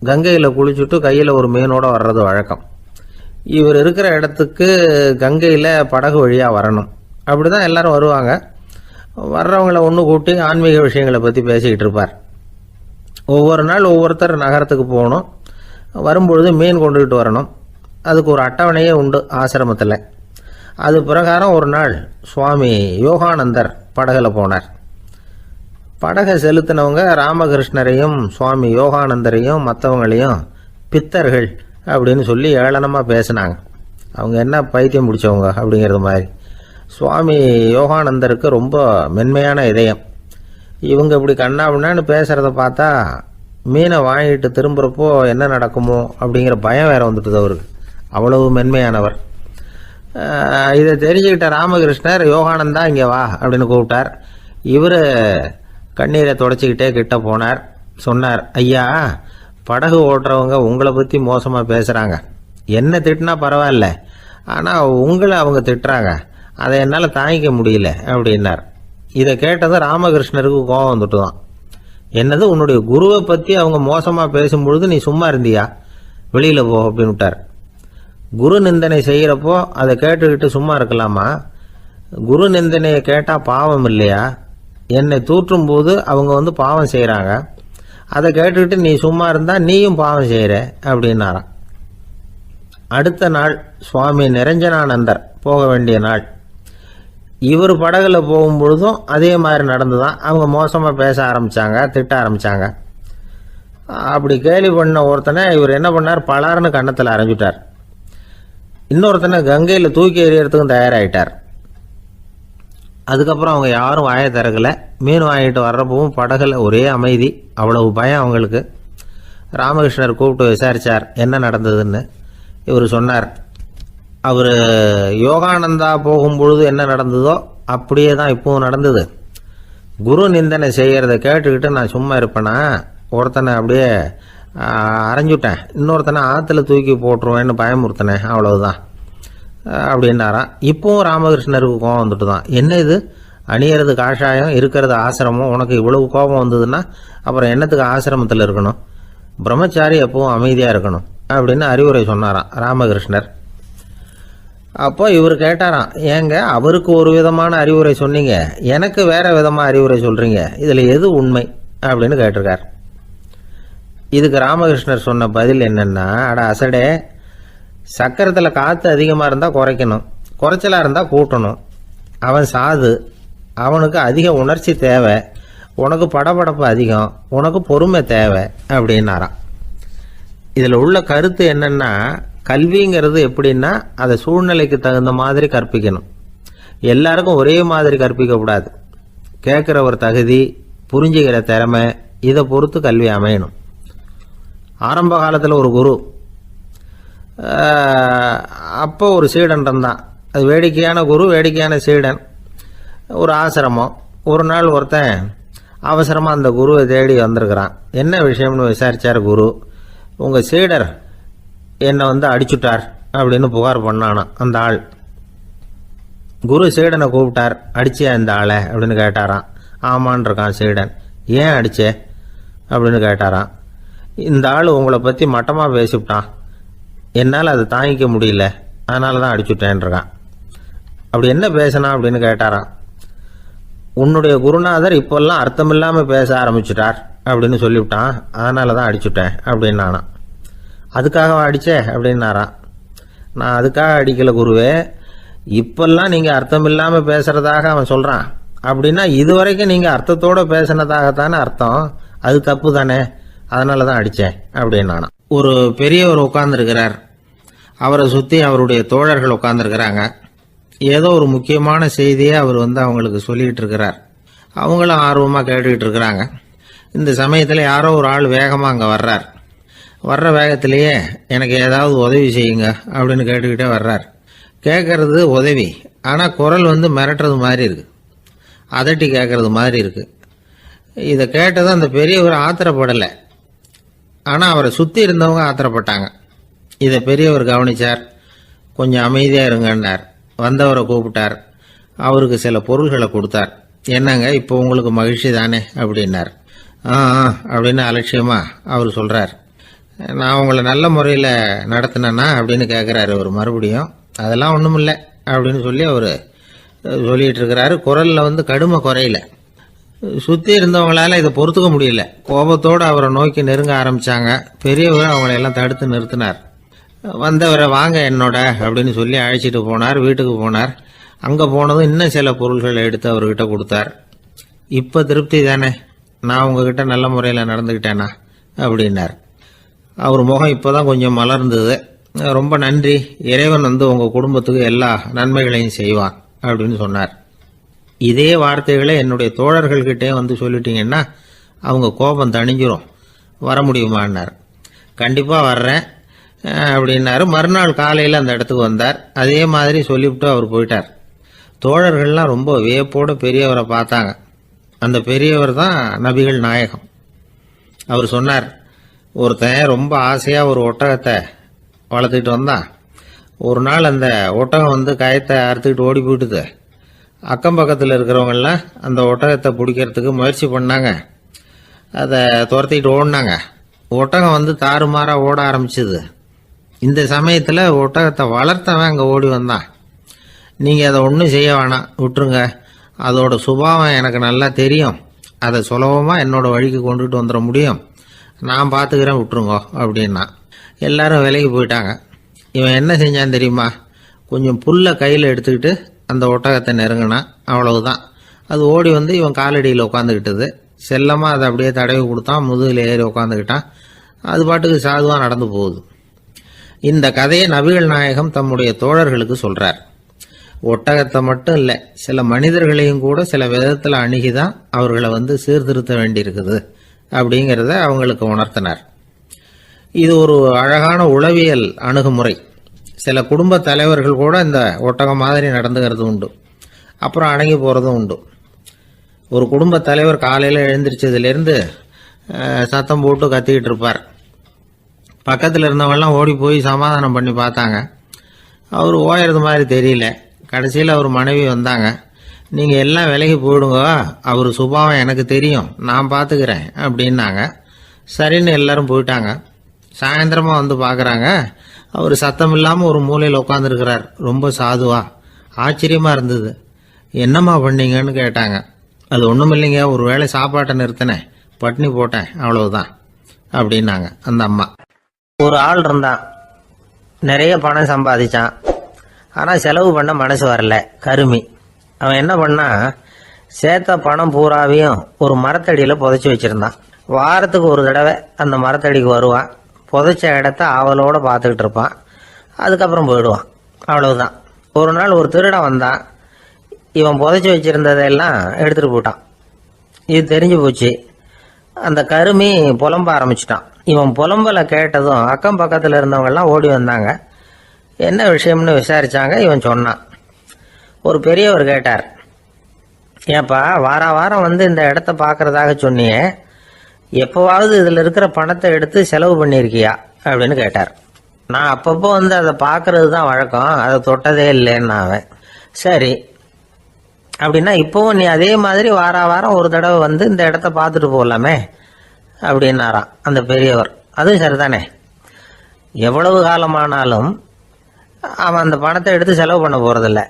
கங்கையில் குளிச்சுட்டு கையில் ஒரு மீனோட வர்றது வழக்கம். இவர் இருக்கிற இடத்துக்கு கங்கையில் படகு வழியாக வரணும். அப்படி தான் எல்லாரும் வருவாங்க. வர்றவங்கள ஒன்று கூட்டி ஆன்மீக விஷயங்களை பற்றி பேசிக்கிட்டு இருப்பார். ஒவ்வொரு நாள் ஒவ்வொருத்தர் நகரத்துக்கு போகணும். வரும்பொழுது மீன் கொண்டுகிட்டு வரணும். அதுக்கு ஒரு அட்டவணையே உண்டு ஆசிரமத்தில். அது பிரகாரம் ஒரு நாள் சுவாமி யோகானந்தர் படகில் போனார். படகை செலுத்தினவங்க ராமகிருஷ்ணரையும் சுவாமி யோகானந்தரையும் மற்றவங்களையும் பித்தர்கள் அப்படின்னு சொல்லி ஏளனமாக பேசினாங்க. அவங்க என்ன பைத்தியம் பிடிச்சவங்க அப்படிங்கிறது மாதிரி. சுவாமி யோகானந்தருக்கு ரொம்ப மென்மையான இதயம். இவங்க இப்படி கண்ணாபின்னான்னு பேசுகிறத பார்த்தா மீனை வாங்கிட்டு திரும்புகிறப்போ என்ன நடக்குமோ அப்படிங்கிற பயம் வேற வந்துட்டுது அவருக்கு. அவ்வளவு மென்மையானவர். இதை தெரிஞ்சுக்கிட்ட ராமகிருஷ்ணர் யோகானந்தா இங்கே வா அப்படின்னு கூப்பிட்டார். இவர் கண்ணீரை தொடச்சிக்கிட்டே கிட்ட போனார். சொன்னார், ஐயா, படகு ஓட்டுறவங்க உங்களை பற்றி மோசமாக பேசுகிறாங்க. என்ன திட்டினா பரவாயில்ல, ஆனால் உங்களை அவங்க திட்டுறாங்க. அதை என்னால் தாங்கிக்க முடியல அப்படின்னார். இதை கேட்டதும் ராமகிருஷ்ணருக்கு கோபம் வந்துட்டு தான். என்னது, உன்னுடைய குருவை பற்றி அவங்க மோசமாக பேசும்பொழுது நீ சும்மா இருந்தியா? வெளியில் போ அப்படின்னு விட்டார். குரு நிந்தனை செய்கிறப்போ அதை கேட்டுக்கிட்டு சும்மா இருக்கலாமா? குரு நிந்தனையை கேட்டால் பாவம் இல்லையா? என்னை தூற்றும் போது அவங்க வந்து பாவம் செய்கிறாங்க. அதை கேட்டுக்கிட்டு நீ சும்மா இருந்தால் நீயும் பாவம் செய்கிற அப்படின்னாராம். அடுத்த நாள் சுவாமி நிரஞ்சனானந்தர் போக வேண்டிய நாள். இவர் படகுல போகும்பொழுதும் அதே மாதிரி நடந்துதான். அவங்க மோசமாக பேச ஆரம்பித்தாங்க, திட்ட ஆரம்பித்தாங்க. அப்படி கேலி பண்ண ஒருத்தனை இவர் என்ன பண்ணார், பலார்னு கன்னத்தில் அரைஞ்சிட்டார். இன்னொருத்தனை கங்கையில் தூக்கி எறியறதுக்கும் தயாராகிட்டார். அதுக்கப்புறம் அவங்க யாரும் வாயை திறக்கல. மீன் வாங்கிட்டு வர்றப்பவும் படகுல ஒரே அமைதி. அவ்வளவு பயம் அவங்களுக்கு. ராமகிருஷ்ணர் கூப்பிட்டு விசாரித்தார் என்ன நடந்ததுன்னு. இவர் சொன்னார், அவர் யோகானந்தா போகும்பொழுது என்ன நடந்ததோ அப்படியே தான் இப்பவும் நடந்தது. குரு நிந்தனை செய்கிறத கேட்டுக்கிட்டு நான் சும்மா இருப்பேனா? ஒருத்தனை அப்படியே அரைஞ்சுட்டேன், இன்னொருத்தனை ஆற்றுல தூக்கி போட்டுருவேன்னு பயமுறுத்தினேன், அவ்வளவுதான் அப்படின்னாராம். இப்பவும் ராமகிருஷ்ணருக்கு கோபம் வந்துட்டு தான். என்ன இது, அணியறது காஷாயம், இருக்கிறது ஆசிரமம், உனக்கு இவ்வளவு கோபம் வந்ததுன்னா அப்புறம் என்னத்துக்கு ஆசிரமத்தில் இருக்கணும்? பிரம்மச்சாரி எப்பவும் அமைதியாக இருக்கணும் அப்படின்னு அறிவுரை சொன்னாராம் ராமகிருஷ்ணர். அப்போ இவர் கேட்டாராம், ஏங்க அவருக்கு ஒரு விதமான அறிவுரை சொன்னீங்க, எனக்கு வேற விதமாக அறிவுரை சொல்கிறீங்க, இதில் எது உண்மை அப்படின்னு கேட்டிருக்கார். இதுக்கு ராமகிருஷ்ணர் சொன்ன பதில் என்னன்னா, அட அசடே, சக்கரத்தில் காற்று அதிகமாக இருந்தால் குறைக்கணும், குறைச்சலாக இருந்தால் கூட்டணும். அவன் சாது, அவனுக்கு அதிக உணர்ச்சி தேவை, உனக்கு படபடப்பு அதிகம், உனக்கு பொறுமை தேவை அப்படின்னாராம். இதில் உள்ள கருத்து என்னன்னா, கல்விங்கிறது எப்படின்னா அதை சூழ்நிலைக்கு தகுந்த மாதிரி கற்பிக்கணும். எல்லாருக்கும் ஒரே மாதிரி கற்பிக்கக்கூடாது. கேட்குற ஒரு தகுதி, புரிஞ்சுக்கிற திறமை, இதை பொறுத்து கல்வி அமையணும். ஆரம்ப காலத்தில் ஒரு குரு, அப்போ ஒரு சீடன் இருந்தான். அது வேடிக்கையான குரு, வேடிக்கையான சீடன். ஒரு ஆசிரமம். ஒரு நாள் ஒருத்தன் அவசரமாக அந்த குருவை தேடி வந்திருக்கிறான். என்ன விஷயம்னு விசாரித்தார் குரு. உங்கள் சீடர் என்னை வந்து அடிச்சுட்டார் அப்படின்னு புகார் பண்ணானான் அந்த ஆள். குரு சீடனை கூப்பிட்டார். அடிச்சியா இந்த ஆளை அப்படின்னு கேட்டாராம். ஆமான் இருக்கான் சீடன். ஏன் அடிச்சே அப்படின்னு கேட்டாராம். இந்த ஆள் உங்களை பற்றி மட்டமாக பேசிவிட்டான், என்னால் அதை தாங்கிக்க முடியல, அதனால தான் அடிச்சுட்டேன் இருக்கான். அப்படி என்ன பேசினா அப்படின்னு கேட்டாராம். உன்னுடைய குருநாதர் இப்போல்லாம் அர்த்தமில்லாமல் பேச ஆரம்பிச்சுட்டார் அப்படின்னு சொல்லிவிட்டான், அதனால தான் அடிச்சுட்டேன் அப்படின்னு நானா. அதுக்காக அடித்தே அப்படின்னாராம். நான் அதுக்காக அடிக்கலை குருவே, இப்பெல்லாம் நீங்கள் அர்த்தம் இல்லாமல் பேசுகிறதாக அவன் சொல்கிறான், அப்படின்னா இதுவரைக்கும் நீங்கள் அர்த்தத்தோடு பேசினதாகத்தானே அர்த்தம், அது தப்பு தானே, அதனால தான் அடித்தேன் அப்படின்னானா. ஒரு பெரியவர் உட்கார்ந்துருக்கிறார். அவரை சுற்றி அவருடைய தோழர்கள் உட்கார்ந்துருக்கிறாங்க. ஏதோ ஒரு முக்கியமான செய்தியை அவர் வந்து அவங்களுக்கு சொல்லிக்கிட்டு இருக்கிறார். அவங்களும் ஆர்வமாக கேட்டுக்கிட்டு இருக்கிறாங்க. இந்த சமயத்தில் யாரோ ஒரு ஆள் வேகமாக அங்கே வர்றார். வர்ற வேகத்திலேயே எனக்கு ஏதாவது உதவி செய்யுங்க அப்படின்னு கேட்டுக்கிட்டே வர்றார். கேட்கறது உதவி, ஆனால் குரல் மிரட்டுறது மாதிரி இருக்கு, அதட்டி கேட்கறது மாதிரி இருக்கு. இதை கேட்டதும் அந்த பெரியவர் ஆத்திரப்படலை, ஆனால் அவரை சுற்றி இருந்தவங்க ஆத்திரப்பட்டாங்க. இதை பெரியவர் கவனிச்சார். கொஞ்சம் அமைதியாக இருங்கன்னார். வந்தவரை கூப்பிட்டார். அவருக்கு சில பொருள்களை கொடுத்தார். என்னங்க, இப்போ உங்களுக்கு மகிழ்ச்சி தானே அப்படின்னார். ஆ அப்படின்னு அலட்சியமா அவர் சொல்கிறார். நான் உங்களை நல்ல முறையில் நடத்தினேன்னா அப்படின்னு கேட்குறாரு அவர் மறுபடியும். அதெல்லாம் ஒன்றும் இல்லை அப்படின்னு சொல்லி அவர் சொல்லிகிட்டு இருக்கிறாரு. குரலில் கடுமை குறையில. சுற்றி இருந்தவங்களால இதை பொறுத்துக்க முடியல. கோபத்தோடு அவரை நோக்கி நெருங்க ஆரம்பித்தாங்க. பெரியவர் அவங்களையெல்லாம் தடுத்து நிறுத்தினார். வந்தவரை வாங்க என்னோட அப்படின்னு சொல்லி அழைச்சிட்டு போனார். வீட்டுக்கு போனார். அங்கே போனதும் இன்னும் சில பொருள்களை எடுத்து அவர்கிட்ட கொடுத்தார். இப்போ திருப்தி தானே, நான் உங்ககிட்ட நல்ல முறையில் நடந்துக்கிட்டேனா அப்படின்னார். அவர் முகம் இப்போ தான் கொஞ்சம் மலர்ந்தது. ரொம்ப நன்றி, இறைவன் உங்கள் குடும்பத்துக்கு எல்லா நன்மைகளையும் செய்வான் அப்படின்னு சொன்னார். இதே வார்த்தைகளை என்னுடைய தோழர்கள்கிட்டே சொல்லிட்டீங்கன்னா அவங்க கோபம் தணிஞ்சிரும், வர முடியுமான்னார். கண்டிப்பாக வர்றேன் அப்படின்னாரு. மறுநாள் காலையில் அந்த இடத்துக்கு வந்தார். அதே மாதிரி சொல்லிவிட்டு அவர் போயிட்டார். தோழர்கள்லாம் ரொம்ப வியப்போடு பெரியவரை பார்த்தாங்க. அந்த பெரியவர் தான் நபிகள் நாயகம். அவர் சொன்னார், ஒருத்தன் ரொம்ப ஆசையாக ஒரு ஒட்டகத்தை வளர்த்துக்கிட்டு வந்தான். ஒரு நாள் அந்த ஒட்டகம் கயத்தை அறுத்துக்கிட்டு ஓடி போயிட்டுது. அக்கம் பக்கத்தில் இருக்கிறவங்கெல்லாம் அந்த ஒட்டகத்தை பிடிக்கிறதுக்கு முயற்சி பண்ணாங்க. அதை துரத்திக்கிட்டு ஓடினாங்க. ஒட்டகம் தாறுமாறாக ஓட ஆரம்பிச்சுது. இந்த சமயத்தில் ஒட்டகத்தை வளர்த்தவன் அங்கே ஓடி வந்தான். நீங்கள் அதை ஒன்றும் செய்ய வேணாம், விட்டுருங்க, அதோட சுபாவம் எனக்கு நல்லா தெரியும், அதை சுலபமாக என்னோட வழிக்கு கொண்டுட்டு வந்துட முடியும், நான் பார்த்துக்கிறேன், விட்டுருங்கோ அப்படின்னா. எல்லாரும் விலைக்கு போயிட்டாங்க. இவன் என்ன செஞ்சான் தெரியுமா? கொஞ்சம் புல்லை கையில் எடுத்துக்கிட்டு அந்த ஒட்டகத்தை நெருங்கினான். அவ்வளவுதான். அது ஓடி இவன் காலடியில் உட்காந்துக்கிட்டது. செல்லமாக அதை அப்படியே தடவி கொடுத்தான். முதுகில் ஏறி உட்காந்துக்கிட்டான். அது பாட்டுக்கு சாதுவாக நடந்து போகுது. இந்த கதையை நபிகள் நாயகம் தம்முடைய தோழர்களுக்கு சொல்றார். ஒட்டகத்தை மட்டும் இல்லை, சில மனிதர்களையும் கூட சில விதத்தில் அணுகிதான் அவர்களை சீர்திருத்த வேண்டியிருக்குது அப்படிங்கிறத அவங்களுக்கு உணர்த்தினார். இது ஒரு அழகான உளவியல் அணுகுமுறை. சில குடும்ப தலைவர்கள் கூட இந்த ஒட்டகம் மாதிரி நடந்துக்கிறது உண்டு, அப்புறம் அடங்கி போகிறதும் உண்டு. ஒரு குடும்ப தலைவர் காலையில் எழுந்திரிச்சதுலேருந்து சத்தம் போட்டு கத்திக்கிட்டு இருப்பார். பக்கத்தில் இருந்தவங்கெல்லாம் ஓடி போய் சமாதானம் பண்ணி பார்த்தாங்க. அவர் ஓயறது மாதிரி தெரியல. கடைசியில் அவர் மனைவி வந்தாங்க. நீங்கள் எல்லாம் விலகி போயிடுங்க, அவர் சுபாவம் எனக்கு தெரியும், நான் பார்த்துக்கிறேன் அப்படின்னாங்க. சரின்னு எல்லாரும் போயிட்டாங்க. சாயந்தரமாக பார்க்குறாங்க, அவர் சத்தம் இல்லாமல் ஒரு மூலையில் உட்காந்துருக்கிறார். ரொம்ப சாதுவா. ஆச்சரியமாக இருந்தது. என்னம்மா பண்ணீங்கன்னு கேட்டாங்க. அது ஒன்றும் இல்லைங்க, ஒரு வேளை சாப்பாட்டை நிறுத்தினேன், பட்னி போட்டேன், அவ்வளவுதான் அப்படின்னாங்க அந்த அம்மா. ஒரு ஆள் இருந்தான், நிறைய பணம் சம்பாதிச்சான். ஆனால் செலவு பண்ண மனசு வரல, கருமி. அவன் என்ன பண்ணா, சேர்த்த பணம் பூராவையும் ஒரு மரத்தடியில் புதைச்சி வச்சுருந்தான். வாரத்துக்கு ஒரு தடவை அந்த மரத்தடிக்கு வருவான். புதைச்ச இடத்த ஆவலோடு பார்த்துக்கிட்டு இருப்பான். அதுக்கப்புறம் போயிடுவான். அவ்வளவுதான். ஒரு நாள் ஒரு திருடன் வந்தான். இவன் புதைச்சி வச்சுருந்ததெல்லாம் எடுத்துகிட்டு போயிட்டான். இது தெரிஞ்சு போச்சு. அந்த கருமி புலம்ப ஆரம்பிச்சிட்டான். இவன் புலம்பலை கேட்டதும் அக்கம் பக்கத்தில் இருந்தவங்கெல்லாம் ஓடி வந்தாங்க. என்ன விஷயம்னு விசாரிச்சாங்க. இவன் சொன்னான். ஒரு பெரியவர் கேட்டார், ஏப்பா வாரம் இந்த இடத்த பார்க்கறதாக சொன்னியே, எப்போவாவது இதில் இருக்கிற பணத்தை எடுத்து செலவு பண்ணியிருக்கியா அப்படின்னு கேட்டார். நான் அப்பப்போ அதை பார்க்கறது தான் வழக்கம், அதை தொட்டதே இல்லைன்னு அவன். சரி அப்படின்னா இப்போவும் நீ அதே மாதிரி வாரம் ஒரு தடவை இந்த இடத்த பார்த்துட்டு போகலாமே அப்படின்னாராம் அந்த பெரியவர். அதுவும் சரிதானே, எவ்வளவு காலமானாலும் அவன் அந்த பணத்தை எடுத்து செலவு பண்ண போகிறதில்ல.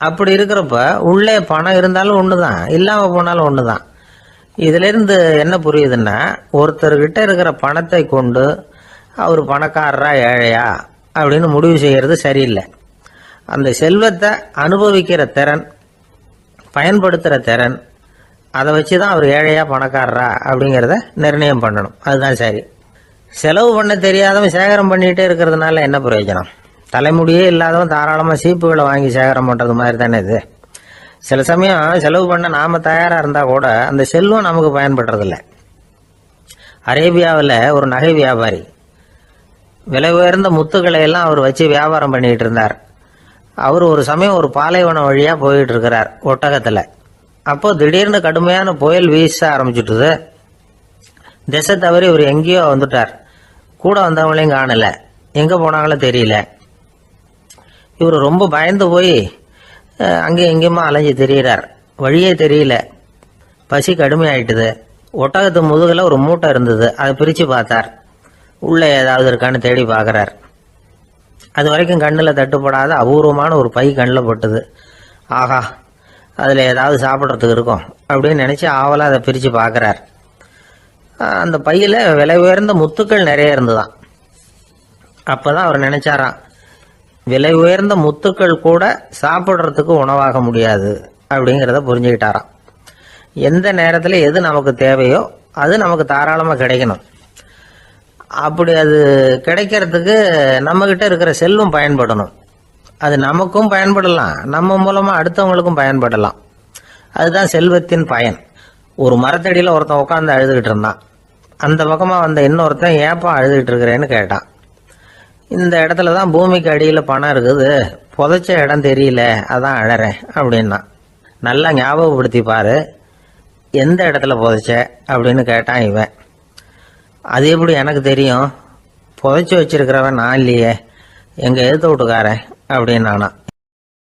அப்படி இருக்கிறப்ப உள்ளே பணம் இருந்தாலும் ஒன்று தான், இல்லாமல் போனாலும் ஒன்று தான். இதிலிருந்து என்ன புரியுதுன்னா, ஒருத்தர்கிட்ட இருக்கிற பணத்தை கொண்டு அவர் பணக்காரரா ஏழையா அப்படின்னு முடிவு செய்கிறது சரியில்லை. அந்த செல்வத்தை அனுபவிக்கிற திறன், பயன்படுத்துகிற திறன், அதை வச்சு தான் அவர் ஏழையா பணக்காரரா அப்படிங்கிறத நிர்ணயம் பண்ணணும். அதுதான் சரி. செலவு பண்ண தெரியாதவன் சேகரம் பண்ணிகிட்டே இருக்கிறதுனால என்ன பிரயோஜனம்? தலைமுடியே இல்லாதவன் தாராளமாக சீப்புகளை வாங்கி சேகரம் பண்ணுறது மாதிரி தானே இது. சில சமயம் செலவு பண்ண நாம் தயாராக இருந்தால் கூட அந்த செல்வம் நமக்கு பயன்படுறதில்ல. அரேபியாவில் ஒரு நகை வியாபாரி விலை உயர்ந்த முத்துக்களை எல்லாம் அவர் வச்சு வியாபாரம் பண்ணிகிட்டு இருந்தார். அவர் ஒரு சமயம் ஒரு பாலைவனம் வழியா போயிட்டு இருக்கிறார் ஒட்டகத்துல. அப்போ திடீர்னு கடுமையான புயல் வீச ஆரம்பிச்சுட்டுது. திசை தவறி இவர் எங்கேயோ வந்துட்டார். கூட வந்தவங்களையும் காணல, எங்க போனாங்களோ தெரியல. இவர் ரொம்ப பயந்து போய் அங்கேயும் எங்கேயுமா அலைஞ்சு திரியிறார். வழியே தெரியல. பசி கடுமையாயிட்டுது. ஒட்டகத்து முதுகுல ஒரு மூட்டை இருந்தது. அதை பிரிச்சு பார்த்தார். உள்ள ஏதாவது இருக்கான்னு தேடி பார்க்கறார். அது வரைக்கும் கண்ணில் தட்டுப்படாத அபூர்வமான ஒரு பை கண்ணில் பட்டுது. ஆஹா, அதில் ஏதாவது சாப்பிட்றதுக்கு இருக்கும் அப்படின்னு நினச்சி ஆவலாக அதை பிரித்து பார்க்குறார். அந்த பையில் விலை உயர்ந்த முத்துக்கள் நிறைய இருந்துதான். அப்போ தான் அவர் நினச்சாராம், விலை உயர்ந்த முத்துக்கள் கூட சாப்பிட்றதுக்கு உணவாக முடியாது அப்படிங்கிறத புரிஞ்சுக்கிட்டாராம். எந்த நேரத்தில் எது நமக்கு தேவையோ அது நமக்கு தாராளமாக கிடைக்கணும். அப்படி அது கிடைக்கிறதுக்கு நம்மகிட்ட இருக்கிற செல்வம் பயன்படணும். அது நமக்கும் பயன்படலாம், நம்ம மூலமாக அடுத்தவங்களுக்கும் பயன்படலாம். அதுதான் செல்வத்தின் பயன். ஒரு மரத்தடியில் ஒருத்தன் உட்காந்து அழுதுகிட்டு இருந்தான். அந்த பக்கமாக வந்த இன்னொருத்தன் ஏப்பா அழுதுகிட்டு இருக்கிறேன்னு கேட்டான். இந்த இடத்துல தான் பூமிக்கு அடியில் பணம் இருக்குது, புதைச்ச இடம் தெரியல, அதான் அழறேன் அப்படின்னா. நல்லா ஞாபகப்படுத்தி பாரு, எந்த இடத்துல புதைச்ச அப்படின்னு கேட்டான் இவன். அது எப்படி எனக்கு தெரியும், புதைச்சி வச்சிருக்கிறவன் நான் இல்லையே, எங்க எழுத்த வீட்டுக்காரன் அப்படின்னானா.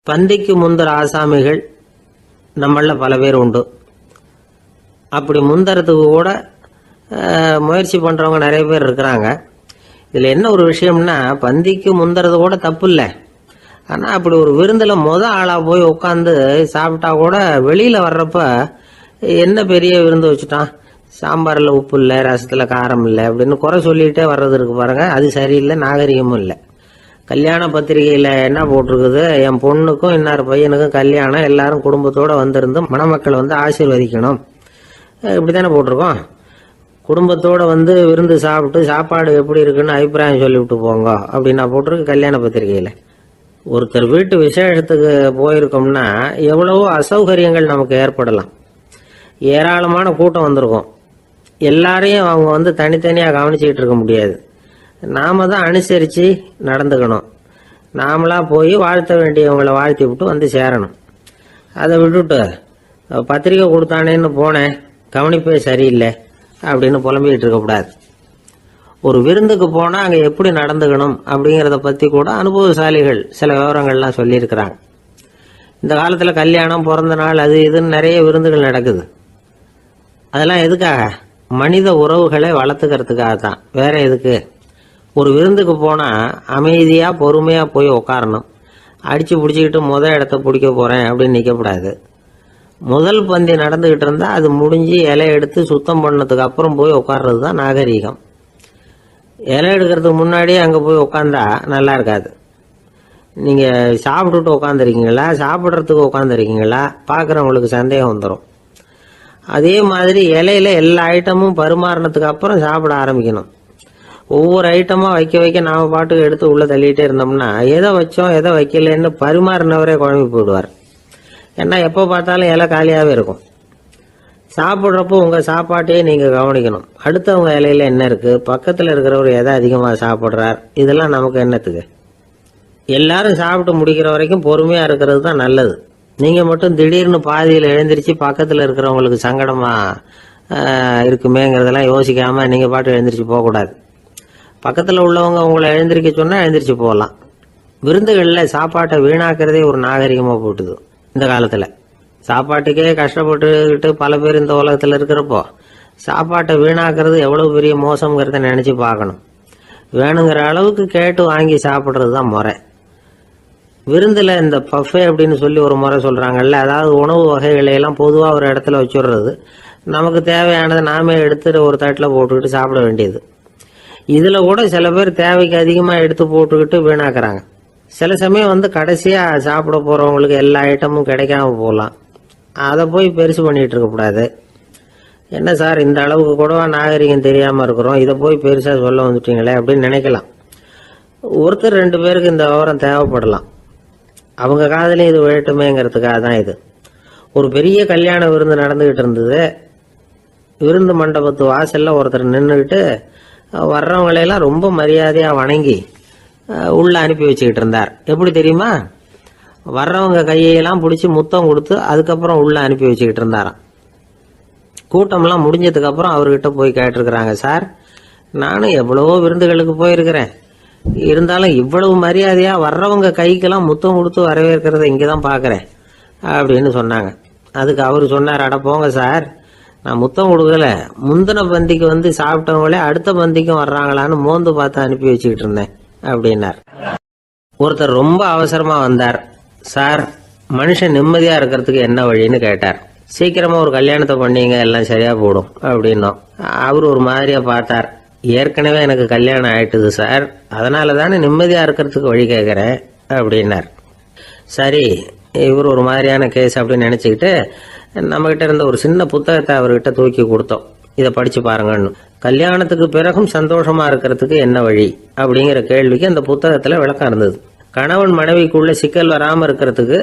பந்திக்கு முந்தர ஆசாமிகள் நம்மள பல பேர் உண்டு. அப்படி முந்தறதுக்கு கூட முயற்சி பண்றவங்க நிறைய பேர் இருக்கிறாங்க. இதுல என்ன ஒரு விஷயம்னா, பந்திக்கு முந்தறது கூட தப்பு இல்லை. ஆனா அப்படி ஒரு விருந்துல ஆளா போய் உட்காந்து சாப்பிட்டா கூட வெளியில வர்றப்ப என்ன பெரிய விருந்து வச்சுட்டான், சாம்பார்ல உப்பு இல்லை, ரசத்துல காரம் இல்லை அப்படின்னு குறை சொல்லிட்டே வர்றது இருக்கு பாருங்க, அது சரியில்லை, நாகரிகமும் இல்லை. கல்யாண பத்திரிகையில என்ன போட்டிருக்குது, என் பொண்ணுக்கும் இன்னார் பையனுக்கும் கல்யாணம், எல்லாரும் குடும்பத்தோட வந்திருந்து மணமக்கள் வந்து ஆசீர்வதிக்கணும், இப்படித்தானே போட்டிருக்கோம். குடும்பத்தோட வந்து விருந்து சாப்பிட்டு சாப்பாடு எப்படி இருக்குன்னு அபிப்பிராயம் சொல்லிவிட்டு போங்க அப்படின்னா போட்டிருக்கு கல்யாண பத்திரிகையில. ஒருத்தர் வீட்டு விசேஷத்துக்கு போயிருக்கோம்னா எவ்வளவோ அசௌகரியங்கள் நமக்கு ஏற்படலாம். ஏராளமான கூட்டம் வந்திருக்கும். எல்லாரையும் அவங்க வந்து தனித்தனியாக கவனிச்சுக்கிட்டு இருக்க முடியாது. நாம தான் அனுசரித்து நடந்துக்கணும். நாமளா போய் வாழ்த்த வேண்டியவங்களை வாழ்த்தி விட்டு வந்து சேரணும். அதை விட்டுட்டு பத்திரிக்கை கொடுத்தானேன்னு போனேன், கவனிப்பே சரியில்லை அப்படின்னு புலம்பிக்கிட்டு இருக்கக்கூடாது. ஒரு விருந்துக்கு போனால் அங்கே எப்படி நடந்துக்கணும் அப்படிங்கிறத பற்றி கூட அனுபவசாலிகள் சில விவரங்கள்லாம் சொல்லியிருக்கிறாங்க. இந்த காலத்தில் கல்யாணம், பிறந்த நாள், அது இதுன்னு நிறைய விருந்துகள் நடக்குது. அதெல்லாம் எதுக்காக? மனித உறவுகளை வளர்த்துக்கிறதுக்காக தான், வேற எதுக்கு? ஒரு விருந்துக்கு போனால் அமைதியாக பொறுமையாக போய் உட்காரணும். அடித்து பிடிச்சிக்கிட்டு இடத்த பிடிக்க போகிறேன் அப்படின்னு நிற்கக்கூடாது. முதல் பந்தி நடந்துக்கிட்டு இருந்தால் அது முடிஞ்சு இலை எடுத்து சுத்தம் பண்ணதுக்கு அப்புறம் போய் உட்கார்றது தான் நாகரீகம். இலை எடுக்கிறதுக்கு முன்னாடியே அங்கே போய் உட்காந்தா நல்லா இருக்காது. நீங்கள் சாப்பிட்டுட்டு உட்காந்துருக்கீங்களா, சாப்பிட்றதுக்கு உட்காந்துருக்கீங்களா, பார்க்குறவங்களுக்கு சந்தேகம் வந்துடும். அதே மாதிரி இலையில எல்லா ஐட்டமும் பரிமாறினதுக்கு அப்புறம் சாப்பிட ஆரம்பிக்கணும். ஒவ்வொரு ஐட்டமாக வைக்க வைக்க நாம் பாட்டுக்கு எடுத்து உள்ளே தள்ளிகிட்டே இருந்தோம்னா எதை வச்சோம் எதை வைக்கலன்னு பரிமாறினவரே குழம்பி போயிடுவார். ஏன்னா எப்போ பார்த்தாலும் இலை காலியாகவே இருக்கும். சாப்பிட்றப்போ உங்கள் சாப்பாட்டையே நீங்கள் கவனிக்கணும். அடுத்தவங்க இலையில என்ன இருக்குது, பக்கத்தில் இருக்கிறவர் எதை அதிகமாக சாப்பிட்றார், இதெல்லாம் நமக்கு என்னத்துக்கு? எல்லாரும் சாப்பிட்டு முடிக்கிற வரைக்கும் பொறுமையாக இருக்கிறது தான் நல்லது. நீங்கள் மட்டும் திடீர்னு பாதியில் எழுந்திரிச்சு பக்கத்தில் இருக்கிறவங்களுக்கு சங்கடமாக இருக்குமேங்கிறதெல்லாம் யோசிக்காமல் நீங்கள் பாட்டு எழுந்திரிச்சு போகக்கூடாது. பக்கத்தில் உள்ளவங்க உங்களை எழுந்திரிக்க சொன்னால் எழுந்திரிச்சு போகலாம். விருந்துகளில் சாப்பாட்டை வீணாக்கிறதே ஒரு நாகரிகமாக போட்டுது இந்த காலத்தில். சாப்பாட்டுக்கே கஷ்டப்பட்டுக்கிட்டு பல பேர் இந்த உலகத்தில் இருக்கிறப்போ சாப்பாட்டை வீணாக்கிறது எவ்வளோ பெரிய மோசங்கிறத நினச்சி பார்க்கணும். வேணுங்கிற அளவுக்கு கேட்டு வாங்கி சாப்பிட்றது தான் முறை. விருந்தில் இந்த பஃபே அப்படின்னு சொல்லி ஒரு முறை சொல்கிறாங்கல்ல, அதாவது உணவு வகைகளையெல்லாம் பொதுவாக ஒரு இடத்துல வச்சுடுறது, நமக்கு தேவையானதை நாமே எடுத்துட்டு ஒரு தட்டில் போட்டுக்கிட்டு சாப்பிட வேண்டியது. இதில் கூட சில பேர் தேவைக்கு அதிகமாக எடுத்து போட்டுக்கிட்டு வீணாக்குறாங்க. சில சமயம் வந்து கடைசியாக சாப்பிட போகிறவங்களுக்கு எல்லா ஐட்டமும் கிடைக்காம போகலாம். அதை போய் பெருசு பண்ணிகிட்டு இருக்கக்கூடாது. என்ன சார் இந்த அளவுக்கு கூடவா நாகரிகம் தெரியாமல் இருக்கிறோம், இதை போய் பெருசாக சொல்ல வந்துட்டீங்களே அப்படின்னு நினைக்கலாம். ஒருத்தர் ரெண்டு பேருக்கு இந்த விவரம் தேவைப்படலாம். அவங்க காதலையும் இது விழட்டுமேங்கிறதுக்காக தான் இது. ஒரு பெரிய கல்யாண விருந்து நடந்துகிட்டு இருந்தது. விருந்து மண்டபத்து வாசலில் ஒருத்தர் நின்றுக்கிட்டு வர்றவங்களையெல்லாம் ரொம்ப மரியாதையாக வணங்கி உள்ள அனுப்பி வச்சுக்கிட்டு இருந்தார். எப்படி தெரியுமா? வர்றவங்க கையெல்லாம் பிடிச்சி முத்தம் கொடுத்து அதுக்கப்புறம் உள்ள அனுப்பி வச்சுக்கிட்டு இருந்தாராம். கூட்டம்லாம் முடிஞ்சதுக்கு அப்புறம் அவர்கிட்ட போய் கேட்டிருக்கிறாங்க, சார் நானும் எவ்வளவோ விருந்துகளுக்கு போயிருக்கிறேன், இருந்தாலும் இவ்வளவு மரியாதையா வர்றவங்க கைக்கெல்லாம் முத்தம் கொடுத்து வரவேற்கிறத இங்கதான் பாக்குறேன் அப்படின்னு சொன்னாங்க. அதுக்கு அவரு சொன்னார், அட போங்க சார், நான் முத்தம் கொடுக்கல, முந்தின பந்திக்கு வந்து சாப்பிட்டவங்களே அடுத்த பந்திக்கும் வர்றாங்களான்னு மோந்து பார்த்து அனுப்பி வச்சுக்கிட்டு இருந்தேன் அப்படின்னார். ஒருத்தர் ரொம்ப அவசரமா வந்தார். சார் மனுஷன் நிம்மதியா இருக்கிறதுக்கு என்ன வழின்னு கேட்டார். சீக்கிரமா ஒரு கல்யாணத்தை பண்ணீங்க, எல்லாம் சரியா போடும் அப்படின்னோம். அவர் ஒரு மாதிரியா பார்த்தார். ஏற்கனவே எனக்கு கல்யாணம் ஆயிட்டுது சார், அதனால தானே நிம்மதியா இருக்கிறதுக்கு வழி கேட்கிறேன் அப்படின்னார். சரி, இவர் ஒரு மாதிரியான கேஸ் அப்படின்னு நினைச்சுக்கிட்டு நம்மகிட்ட இருந்த ஒரு சின்ன புத்தகத்தை அவர்கிட்ட தூக்கி கொடுத்தோம். இதை படிச்சு பாருங்கன்னு. கல்யாணத்துக்கு பிறகும் சந்தோஷமா இருக்கிறதுக்கு என்ன வழி அப்படிங்கிற கேள்விக்கு அந்த புத்தகத்துல விளக்கம் இருந்தது. கணவன் மனைவிக்குள்ள சிக்கல் வராம இருக்கிறதுக்கு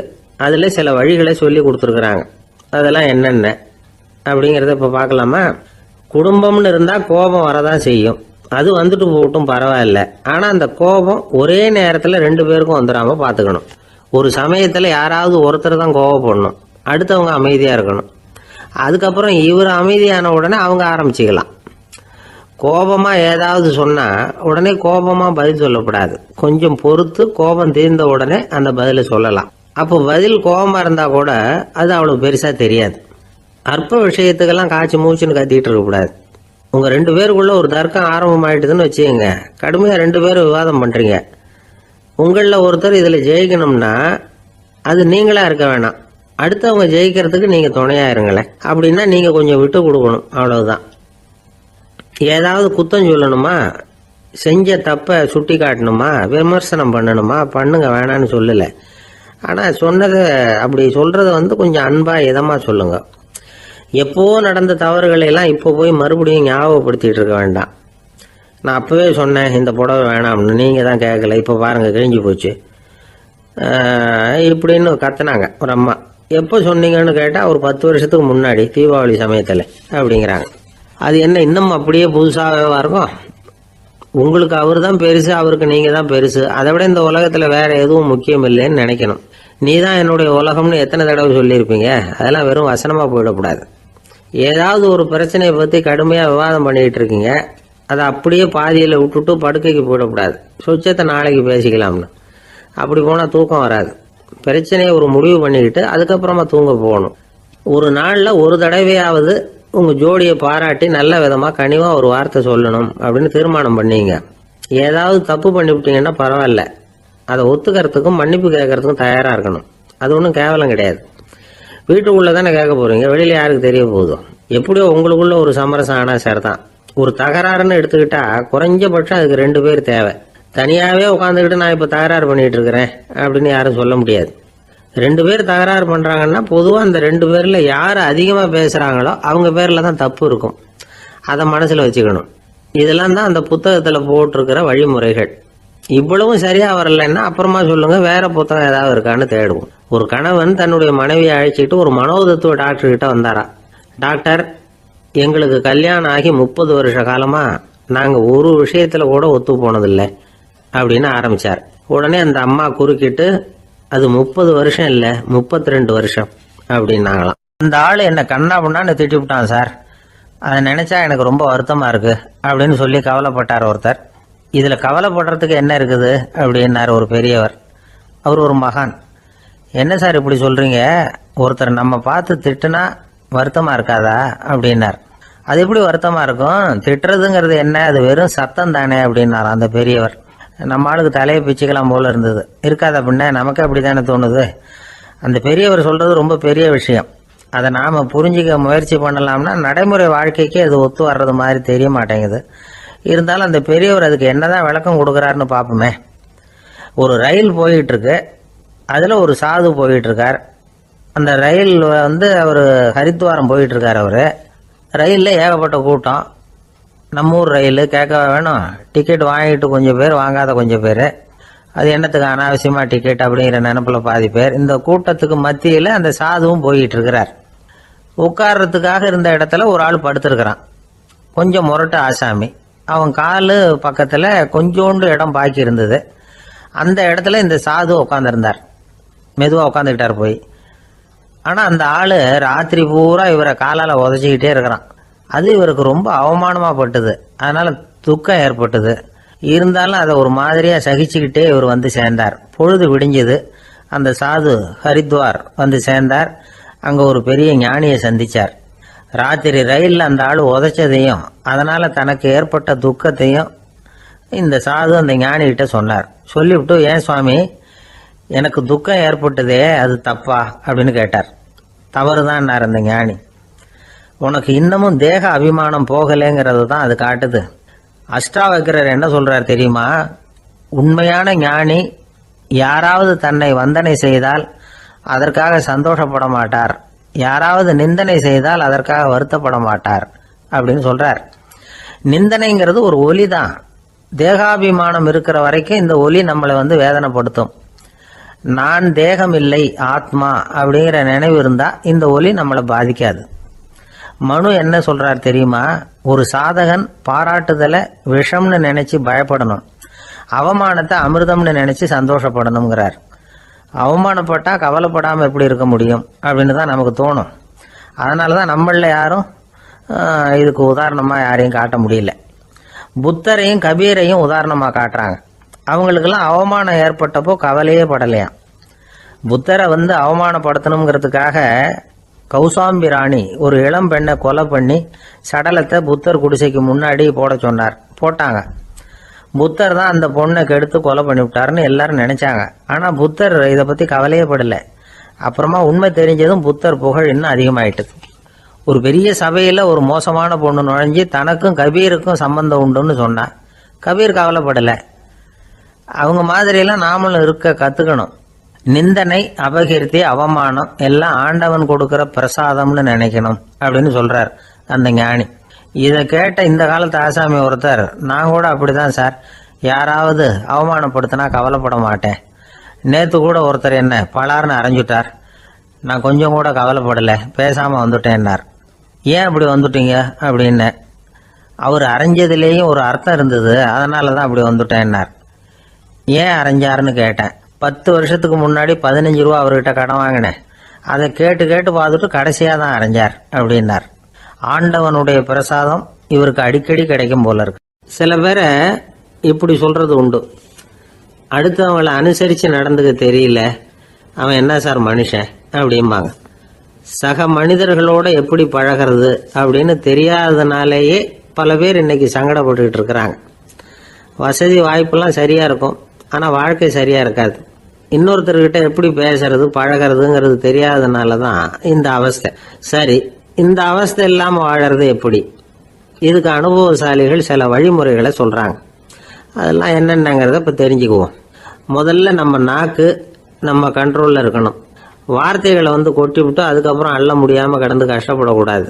அதுல சில வழிகளை சொல்லி கொடுத்துருக்குறாங்க. அதெல்லாம் என்னென்ன அப்படிங்கிறத இப்ப பார்க்கலாமா? குடும்பம்னு இருந்தா கோபம் வரதான் செய்யும், அது வந்துட்டு போகட்டும் பரவாயில்ல. ஆனா அந்த கோபம் ஒரே நேரத்துல 2 பேருக்கும் வந்துடாம பாத்துக்கணும். ஒரு சமயத்துல யாராவது ஒருத்தர் தான் கோபப்படணும், அடுத்தவங்க அமைதியா இருக்கணும். அதுக்கப்புறம் இவர் அமைதியான உடனே அவங்க ஆரம்பிச்சுக்கலாம். கோபமா ஏதாவது சொன்னா உடனே கோபமா பதில் சொல்லக்கூடாது. கொஞ்சம் பொறுத்து கோபம் தீர்ந்த உடனே அந்த பதில சொல்லலாம். அப்போ பதில் கோபமா இருந்தா கூட அது அவ்வளவு பெருசா தெரியாது. அற்ப விஷயத்துக்கெல்லாம் காய்ச்சி மூச்சுன்னு கத்திட்டு இருக்கக்கூடாது. உங்க 2 பேருக்குள்ள ஒரு தர்க்கம் ஆரம்பமாயிட்டுதுன்னு வச்சுக்கோங்க, கடுமையா 2 பேரும் விவாதம் பண்றீங்க. உங்கள ஒருத்தர் இதுல ஜெயிக்கணும்னா அது நீங்களா இருக்க வேணாம், அடுத்தவங்க ஜெயிக்கிறதுக்கு நீங்க துணையா இருங்களேன். அப்படின்னா நீங்க கொஞ்சம் விட்டு கொடுக்கணும், அவ்வளவுதான். ஏதாவது குத்தம் சொல்லணுமா, செஞ்ச தப்ப சுட்டி காட்டணுமா, விமர்சனம் பண்ணணுமா, பண்ணுங்க, வேணான்னு சொல்லல. ஆனா சொன்னதை அப்படி சொல்றத வந்து கொஞ்சம் அன்பா இதமா சொல்லுங்க. எப்போ நடந்த தவறுகளை எல்லாம் இப்போ போய் மறுபடியும் ஞாபகப்படுத்திட்டு இருக்க வேண்டாம். நான் அப்பவே சொன்னேன் இந்த புடவை வேணாம்னு, நீங்க தான் கேட்கல, இப்போ பாருங்க கிழிஞ்சு போச்சு இப்படின்னு கத்துனாங்க ஒரு அம்மா. எப்போ சொன்னீங்கன்னு கேட்டா ஒரு 10 வருஷத்துக்கு முன்னாடி தீபாவளி சமயத்துல அப்படிங்கிறாங்க. அது என்ன இன்னும் அப்படியே புதுசாகவா இருக்கும்? உங்களுக்கு அவர் தான் பெருசு, அவருக்கு நீங்க தான் பெருசு. அதை விட இந்த உலகத்துல வேற எதுவும் முக்கியம் இல்லைன்னு நினைக்கணும். நீ தான் என்னுடைய உலகம்னு எத்தனை தடவை சொல்லியிருப்பீங்க? அதெல்லாம் வெறும் வசனமா போயிடக்கூடாது. ஏதாவது ஒரு பிரச்சனையை பத்தி கடுமையா விவாதம் பண்ணிட்டு இருக்கீங்க, அதை அப்படியே பாதியில விட்டுட்டு படுக்கைக்கு போயிடக்கூடாது. சொச்சத்தை நாளைக்கு பேசிக்கலாம்னு. அப்படி போனா தூக்கம் வராது. பிரச்சனையை ஒரு முடிவு பண்ணிக்கிட்டு அதுக்கப்புறமா தூங்க போகணும். ஒரு நாள்ல ஒரு தடவையாவது உங்க ஜோடியை பாராட்டி நல்ல விதமா கனிவா ஒரு வார்த்தை சொல்லணும் அப்படின்னு தீர்மானம் பண்ணீங்க. ஏதாவது தப்பு பண்ணிவிட்டீங்கன்னா பரவாயில்ல, அதை ஒத்துக்கிறதுக்கும் மன்னிப்பு கேட்கறதுக்கும் தயாரா இருக்கணும். அது ஒன்றும் கேவலம் கிடையாது. வீட்டுக்குள்ள தானே கேட்க போறீங்க, வெளியில யாருக்கு தெரிய போதும்? எப்படியோ உங்களுக்குள்ள ஒரு சமரசம் ஆனா சரிதான். ஒரு தகராறுன்னு எடுத்துக்கிட்டா குறைஞ்சபட்சம் அதுக்கு 2 பேர் தேவை. தனியாவே உட்காந்துக்கிட்டு நான் இப்ப தகராறு பண்ணிட்டு இருக்கிறேன் அப்படின்னு யாரும் சொல்ல முடியாது. 2 பேர் தகராறு பண்றாங்கன்னா பொதுவா அந்த 2 பேர்ல யாரு அதிகமா பேசுறாங்களோ அவங்க பேர்ல தான் தப்பு இருக்கும். அதை மனசுல வச்சுக்கணும். இதெல்லாம் தான் அந்த புத்தகத்துல போட்டிருக்கிற வழிமுறைகள். இவ்வளவும் சரியா வரலன்னா அப்புறமா சொல்லுங்க, வேற புத்தகம் ஏதாவது இருக்கான்னு தேடுவோம். ஒரு கணவன் தன்னுடைய மனைவியை அழைச்சிட்டு ஒரு மனோதத்துவ டாக்டர் கிட்ட வந்தாரா. டாக்டர், எங்களுக்கு கல்யாணம் ஆகி 30 வருஷ காலமா நாங்க ஒரு விஷயத்துல கூட ஒத்து போனதில்லை அப்படின்னு ஆரம்பிச்சார். உடனே அந்த அம்மா குறுக்கிட்டு, அது 30 வருஷம் இல்ல 32 வருஷம் அப்படின்னாங்களாம். அந்த ஆளு என்ன கண்ணா பண்ணான்னு திட்டி விட்டான் சார், அதை நினைச்சா எனக்கு ரொம்ப வருத்தமா இருக்கு அப்படின்னு சொல்லி கவலைப்பட்டார் ஒருத்தர். இதுல கவலைப்படுறதுக்கு என்ன இருக்குது அப்படின்னாரு ஒரு பெரியவர். அவர் ஒரு மகான். என்ன சார் இப்படி சொல்றீங்க, ஒருத்தர் நம்ம பார்த்து திட்டுனா வருத்தமா இருக்காதா அப்படின்னார். அது எப்படி வருத்தமா இருக்கும், திட்டுறதுங்கிறது என்ன, அது வெறும் சத்தம் தானே அப்படின்னார் அந்த பெரியவர். நம்ம ஆளுக்கு தலையை பிச்சுக்கலாம் போல இருந்தது. இருக்காது அப்படின்னா நமக்கு அப்படித்தானே தோணுது. அந்த பெரியவர் சொல்றது ரொம்ப பெரிய விஷயம். அதை நாம புரிஞ்சுக்க முயற்சி பண்ணலாம்னா நடைமுறை வாழ்க்கைக்கு அது ஒத்து வர்றது மாதிரி தெரிய மாட்டேங்குது. இருந்தாலும் அந்த பெரியவர் அதுக்கு என்னதான் விளக்கம் கொடுக்குறாருன்னு பார்ப்போமே. ஒரு ரயில் போயிட்டு இருக்கு, அதுல ஒரு சாது போயிட்டு இருக்கார். அந்த ரயில் வந்து அவர் ஹரித்வாரம் போயிட்டு இருக்கார். அவரு ரயில்ல ஏகப்பட்ட கூட்டம். நம்ம ஊர் ரயில் கேட்க வேணும், டிக்கெட் வாங்கிட்டு கொஞ்சம் பேர், வாங்காத கொஞ்சம் பேர். அது என்னத்துக்கு அனாவசியமா டிக்கெட் அப்படிங்கிற நினைப்புல பாதி பேர். இந்த கூட்டத்துக்கு மத்தியில அந்த சாதுவும் போயிட்டு இருக்கிறார். உட்கார்றதுக்காக இருந்த இடத்துல ஒரு ஆள் படுத்திருக்கிறான், கொஞ்சம் முரட்டு ஆசாமி. அவன் காலு பக்கத்துல கொஞ்சோண்டு இடம் பாக்கி இருந்தது. அந்த இடத்துல இந்த சாது உட்கார்ந்திருந்தார். மெதுவாக உட்காந்துக்கிட்டார் போய். ஆனால் அந்த ஆள் ராத்திரி பூரா இவரை காலால் உதச்சிக்கிட்டே இருக்கிறான். அது இவருக்கு ரொம்ப அவமானமாக பட்டுது. அதனால் துக்கம் ஏற்பட்டது. இருந்தாலும் அதை ஒரு மாதிரியாக சகிச்சுக்கிட்டே இவர் வந்து சேர்ந்தார். பொழுது விடிஞ்சது. அந்த சாது ஹரித்வார் வந்து சேர்ந்தார். அங்கே ஒரு பெரிய ஞானியை சந்திச்சார். ராத்திரி ரயிலில் அந்த ஆள் உதைச்சதையும் அதனால் தனக்கு ஏற்பட்ட துக்கத்தையும் இந்த சாது அந்த ஞானிகிட்ட சொன்னார். சொல்லிவிட்டு, ஏன் சுவாமி, எனக்கு துக்கம் ஏற்பட்டதே அது தப்பா அப்படின்னு கேட்டார். தவறுதான்னார் அந்த ஞானி. உனக்கு இன்னமும் தேக அபிமானம் போகலைங்கிறது தான் அது காட்டுது. அஷ்டாவக்கிரர் என்ன சொல்றார் தெரியுமா? உண்மையான ஞானி யாராவது தன்னை வந்தனை செய்தால் அதற்காக சந்தோஷப்பட மாட்டார், யாராவது நிந்தனை செய்தால் அதற்காக வருத்தப்பட மாட்டார் அப்படின்னு சொல்றார். நிந்தனைங்கிறது ஒரு ஒலி தான். தேகாபிமானம் இருக்கிற வரைக்கும் இந்த ஒலி நம்மளை வந்து வேதனைப்படுத்தும். நான் தேகம் இல்லை, ஆத்மா அப்படிங்கிற நினைவு இருந்தா இந்த ஒலி நம்மளை பாதிக்காது. மனு என்ன சொல்றார் தெரியுமா? ஒரு சாதகன் பாராட்டுதலை விஷம்னு நினைச்சு பயப்படணும், அவமானத்தை அமிர்தம்னு நினைச்சு சந்தோஷப்படணுங்கிறார். அவமானப்பட்டா கவலைப்படாமல் எப்படி இருக்க முடியும் அப்படின்னு தான் நமக்கு தோணும். அதனால தான் நம்மள யாரும் இதுக்கு உதாரணமாக யாரையும் காட்ட முடியல. புத்தரையும் கபீரையும் உதாரணமாக காட்டுறாங்க. அவங்களுக்கெல்லாம் அவமானம் ஏற்பட்டப்போ கவலையே படலையாம். புத்தரை வந்து அவமானப்படுத்தணுங்கிறதுக்காக கௌசாம்பி ராணி ஒரு இளம் பெண்ணை கொலை பண்ணி சடலத்தை புத்தர் குடிசைக்கு முன்னாடி போட சொன்னார். போட்டாங்க. புத்தர் தான் அந்த பொண்ணை கெடுத்து கொலை பண்ணிவிட்டாருன்னு எல்லாரும் நினைச்சாங்க. ஆனால் புத்தர் இதை பற்றி கவலையே படலை. அப்புறமா உண்மை தெரிஞ்சதும் புத்தர் புகழ் இன்னும் அதிகமாயிட்டது. ஒரு பெரிய சபையில் ஒரு மோசமான பொண்ணு நுழைஞ்சி தனக்கும் கபீருக்கும் சம்பந்தம் உண்டுன்னு சொன்னா. கபீர் கவலைப்படலை. அவங்க மாதிரியெல்லாம் நாமளும் இருக்க கற்றுக்கணும். நிந்தனை, அபகீர்த்தி, அவமானம் எல்லாம் ஆண்டவன் கொடுக்கிற பிரசாதம்னு நினைக்கணும் அப்படின்னு சொல்றார் அந்த ஞானி. இதை கேட்ட இந்த காலத்து ஆசாமி ஒருத்தர், நான் கூட அப்படிதான் சார், யாராவது அவமானப்படுத்தினா கவலைப்பட மாட்டேன். நேற்று கூட ஒருத்தர் என்ன பலார்னு அரைஞ்சுட்டார், நான் கொஞ்சம் கூட கவலைப்படலை, பேசாமல் வந்துட்டேன்னார். ஏன் அப்படி வந்துட்டீங்க அப்படின்னு. அவர் அரைஞ்சதுலேயும் ஒரு அர்த்தம் இருந்தது, அதனால தான் அப்படி வந்துட்டேன்னார். ஏன் அரைஞ்சாருன்னு கேட்டேன். 10 வருஷத்துக்கு முன்னாடி 15 ரூபா அவர்கிட்ட கடன் வாங்கினேன், அதை கேட்டு கேட்டு பார்த்துட்டு கடைசியாக தான் அரைஞ்சார் அப்படின்னார். ஆண்டவனுடைய பிரசாதம் இவருக்கு அடிக்கடி கிடைக்கும் போல இருக்கு. சில பேரை இப்படி சொல்றது உண்டு, அடுத்தவங்களை அனுசரித்து நடந்துக்க தெரியல, அவன் என்ன சார் மனுஷன் அப்படிம்பாங்க. சக மனிதர்களோட எப்படி பழகிறது அப்படின்னு தெரியாததுனாலேயே பல பேர் இன்னைக்கு சங்கடப்பட்டுக்கிட்டு இருக்கிறாங்க. வசதி வாய்ப்பெல்லாம் சரியா இருக்கும், ஆனால் வாழ்க்கை சரியா இருக்காது. இன்னொருத்தர்கிட்ட எப்படி பேசுறது பழகிறதுங்கிறது தெரியாததுனால தான் இந்த அவஸ்தை. சரி, இந்த அவஸ்தை இல்லாமல் வாழறது எப்படி? இதுக்கு அனுபவசாலிகள் சில வழிமுறைகளை சொல்றாங்க. அதெல்லாம் என்னென்னங்கிறத இப்போ தெரிஞ்சுக்குவோம். முதல்ல நம்ம நாக்கு நம்ம கண்ட்ரோலில் இருக்கணும். வார்த்தைகளை வந்து கொட்டிவிட்டு அதுக்கப்புறம் அள்ள முடியாமல் கிடந்து கஷ்டப்படக்கூடாது.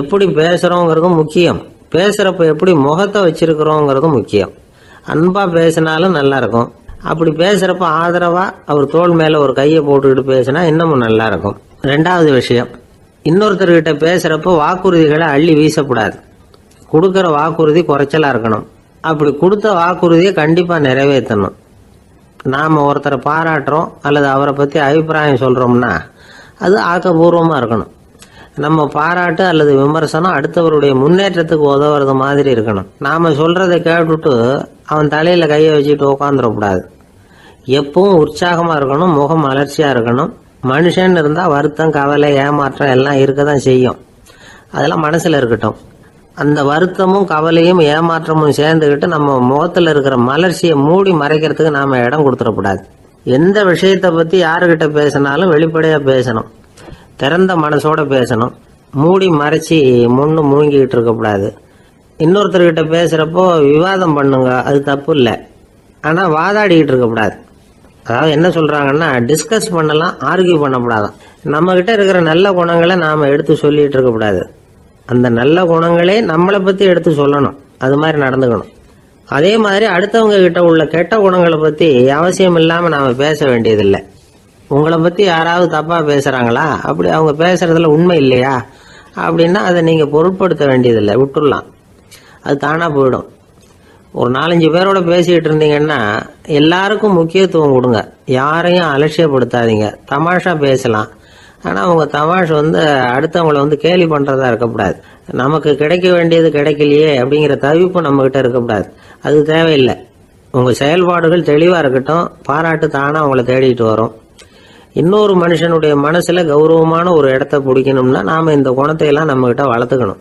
எப்படி பேசுகிறோங்கிறதும் முக்கியம், பேசுகிறப்ப எப்படி முகத்தை வச்சிருக்கிறோங்கிறதும் முக்கியம். அன்பாக பேசினாலும் நல்லா இருக்கும். அப்படி பேசுகிறப்ப ஆதரவாக அவர் தோள் மேலே ஒரு கையை போட்டுக்கிட்டு பேசினா இன்னமும் நல்லா இருக்கும். 2வது விஷயம், இன்னொருத்தர்கிட்ட பேசுகிறப்ப வாக்குறுதிகளை அள்ளி வீசக்கூடாது. கொடுக்குற வாக்குறுதி குறைச்சலாக இருக்கணும். அப்படி கொடுத்த வாக்குறுதியை கண்டிப்பாக நிறைவேற்றணும். நாம் ஒருத்தரை பாராட்டுறோம் அல்லது அவரை பற்றி அபிப்பிராயம் சொல்கிறோம்னா அது ஆக்கப்பூர்வமாக இருக்கணும். நம்ம பாராட்டு அல்லது விமர்சனம் அடுத்தவருடைய முன்னேற்றத்துக்கு உதவுறது மாதிரி இருக்கணும். நாம் சொல்கிறத கேட்டுட்டு அவன் தலையில் கையை வச்சுட்டு உட்காந்துடக்கூடாது. எப்பவும் உற்சாகமாக இருக்கணும், முகம் மலர்ச்சியாக இருக்கணும். மனுஷன் இருந்தால் வருத்தம், கவலை, ஏமாற்றம் எல்லாம் இருக்க தான் செய்யும். அதெல்லாம் மனசில் இருக்கட்டும். அந்த வருத்தமும் கவலையும் ஏமாற்றமும் சேர்ந்துக்கிட்டு நம்ம முகத்தில் இருக்கிற மலர்ச்சியை மூடி மறைக்கிறதுக்கு நாம் இடம் கொடுத்துடக்கூடாது. எந்த விஷயத்தை பற்றி யாருக்கிட்ட பேசினாலும் வெளிப்படையாக பேசணும், திறந்த மனசோட பேசணும். மூடி மறைச்சி முன்னு மூங்கிக்கிட்டு இருக்கக்கூடாது. இன்னொருத்தர்கிட்ட பேசுகிறப்போ விவாதம் பண்ணுங்க, அது தப்பு இல்லை. ஆனால் வாதாடிக்கிட்டு இருக்கக்கூடாது. அதாவது என்ன சொல்கிறாங்கன்னா, டிஸ்கஸ் பண்ணலாம், ஆர்கியூ பண்ணக்கூடாதான். நம்மக்கிட்ட இருக்கிற நல்ல குணங்களை நாம் எடுத்து சொல்லிகிட்டு இருக்கக்கூடாது. அந்த நல்ல குணங்களே நம்மளை பற்றி எடுத்து சொல்லணும், அது மாதிரி நடந்துக்கணும். அதே மாதிரி அடுத்தவங்க கிட்ட உள்ள கெட்ட குணங்களை பற்றி அவசியம் இல்லாமல் நாம் பேச வேண்டியதில்லை. உங்களை பற்றி யாராவது தப்பாக பேசுகிறாங்களா, அப்படி அவங்க பேசுகிறதுல உண்மை இல்லையா அப்படின்னா அதை நீங்கள் பொருட்படுத்த வேண்டியதில்லை, விட்டுடலாம். அது தானாக போயிடும். ஒரு 4-5 பேரோட பேசிக்கிட்டு இருந்தீங்கன்னா எல்லாருக்கும் முக்கியத்துவம் கொடுங்க, யாரையும் அலட்சியப்படுத்தாதீங்க. தமாஷா பேசலாம், ஆனால் அவங்க தமாஷ் அடுத்தவங்களை கேலி பண்ணுறதா இருக்கக்கூடாது. நமக்கு கிடைக்க வேண்டியது கிடைக்கலையே அப்படிங்கிற தவிப்பு நம்மக்கிட்ட இருக்கக்கூடாது, அது தேவையில்லை. உங்கள் செயல்பாடுகள் தெளிவாக இருக்கட்டும், பாராட்டு தானாக அவங்கள தேடிட்டு வரும். இன்னொரு மனுஷனுடைய மனசில் கௌரவமான ஒரு இடத்த பிடிக்கணும்னா நாம் இந்த குணத்தையெல்லாம் நம்மக்கிட்ட வளர்த்துக்கணும்.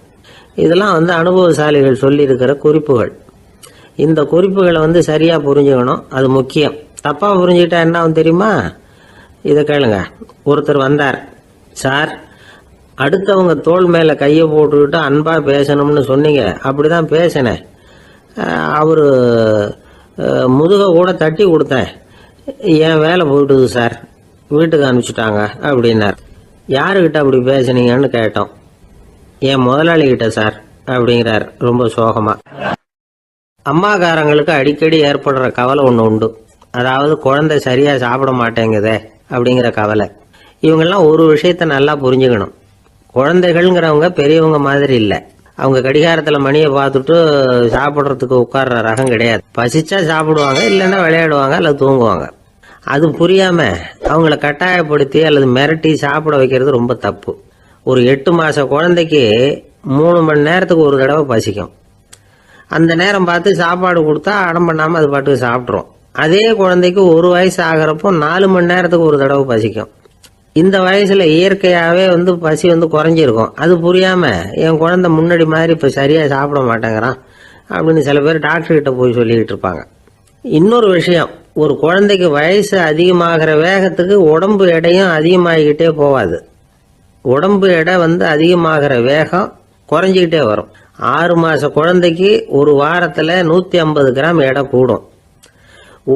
இதெல்லாம் அனுபவசாலிகள் சொல்லியிருக்கிற குறிப்புகள். இந்த குறிப்புகளை சரியாக புரிஞ்சுக்கணும், அது முக்கியம். தப்பாக புரிஞ்சுக்கிட்டா என்ன ஆகும் தெரியுமா? இதை கேளுங்க. ஒருத்தர் வந்தார், சார் அடுத்தவங்க தோள் மேலே கையை போட்டுக்கிட்டு அன்பாக பேசணும்னு சொன்னீங்க, அப்படிதான் பேசினேன். அவர் முதுக கூட தட்டி கொடுத்தேன், என் வேலை போயிட்டுது சார், வீட்டுக்கு அனுப்பிச்சிட்டாங்க அப்படின்னார். யாருக்கிட்ட அப்படி பேசுனீங்கன்னு கேட்டோம். என் முதலாளிகிட்ட சார் அப்படிங்கிறார் ரொம்ப சோகமா. அம்மாக்காரங்களுக்கு அடிக்கடி ஏற்படுற கவலை ஒன்று உண்டு, அதாவது குழந்தை சரியா சாப்பிட மாட்டேங்குதே அப்படிங்கிற கவலை. இவங்கெல்லாம் ஒரு விஷயத்த நல்லா புரிஞ்சுக்கணும். குழந்தைகள்ங்கிறவங்க பெரியவங்க மாதிரி இல்லை. அவங்க கடிகாரத்தில் மணியை பார்த்துட்டு சாப்பிட்றதுக்கு உட்கார்ற ரகம் கிடையாது. பசிச்சா சாப்பிடுவாங்க, இல்லைன்னா விளையாடுவாங்க அல்லது தூங்குவாங்க. அது புரியாம அவங்கள கட்டாயப்படுத்தி அல்லது மிரட்டி சாப்பிட வைக்கிறது ரொம்ப தப்பு. ஒரு 8 மாச குழந்தைக்கு 3 மணி நேரத்துக்கு ஒரு தடவை பசிக்கும். அந்த நேரம் பார்த்து சாப்பாடு கொடுத்தா அடம் பண்ணாமல் அது பாட்டுக்கு சாப்பிட்றோம். அதே குழந்தைக்கு 1 வயசு ஆகிறப்போ 4 மணி நேரத்துக்கு ஒரு தடவை பசிக்கும். இந்த வயசுல இயற்கையாகவே பசி குறைஞ்சிருக்கும். அது புரியாம என் குழந்தை முன்னாடி மாதிரி இப்போ சரியா சாப்பிட மாட்டேங்கிறான் அப்படின்னு சில பேர் டாக்டர்கிட்ட போய் சொல்லிக்கிட்டு இருப்பாங்க. இன்னொரு விஷயம், ஒரு குழந்தைக்கு வயசு அதிகமாகிற வேகத்துக்கு உடம்பு எடையும் அதிகமாகிக்கிட்டே போகாது. உடம்பு எடை அதிகமாகிற வேகம் குறைஞ்சிக்கிட்டே வரும். 6 மாச குழந்தைக்கு ஒரு வாரத்தில் 150 கிராம் எடை கூடும்.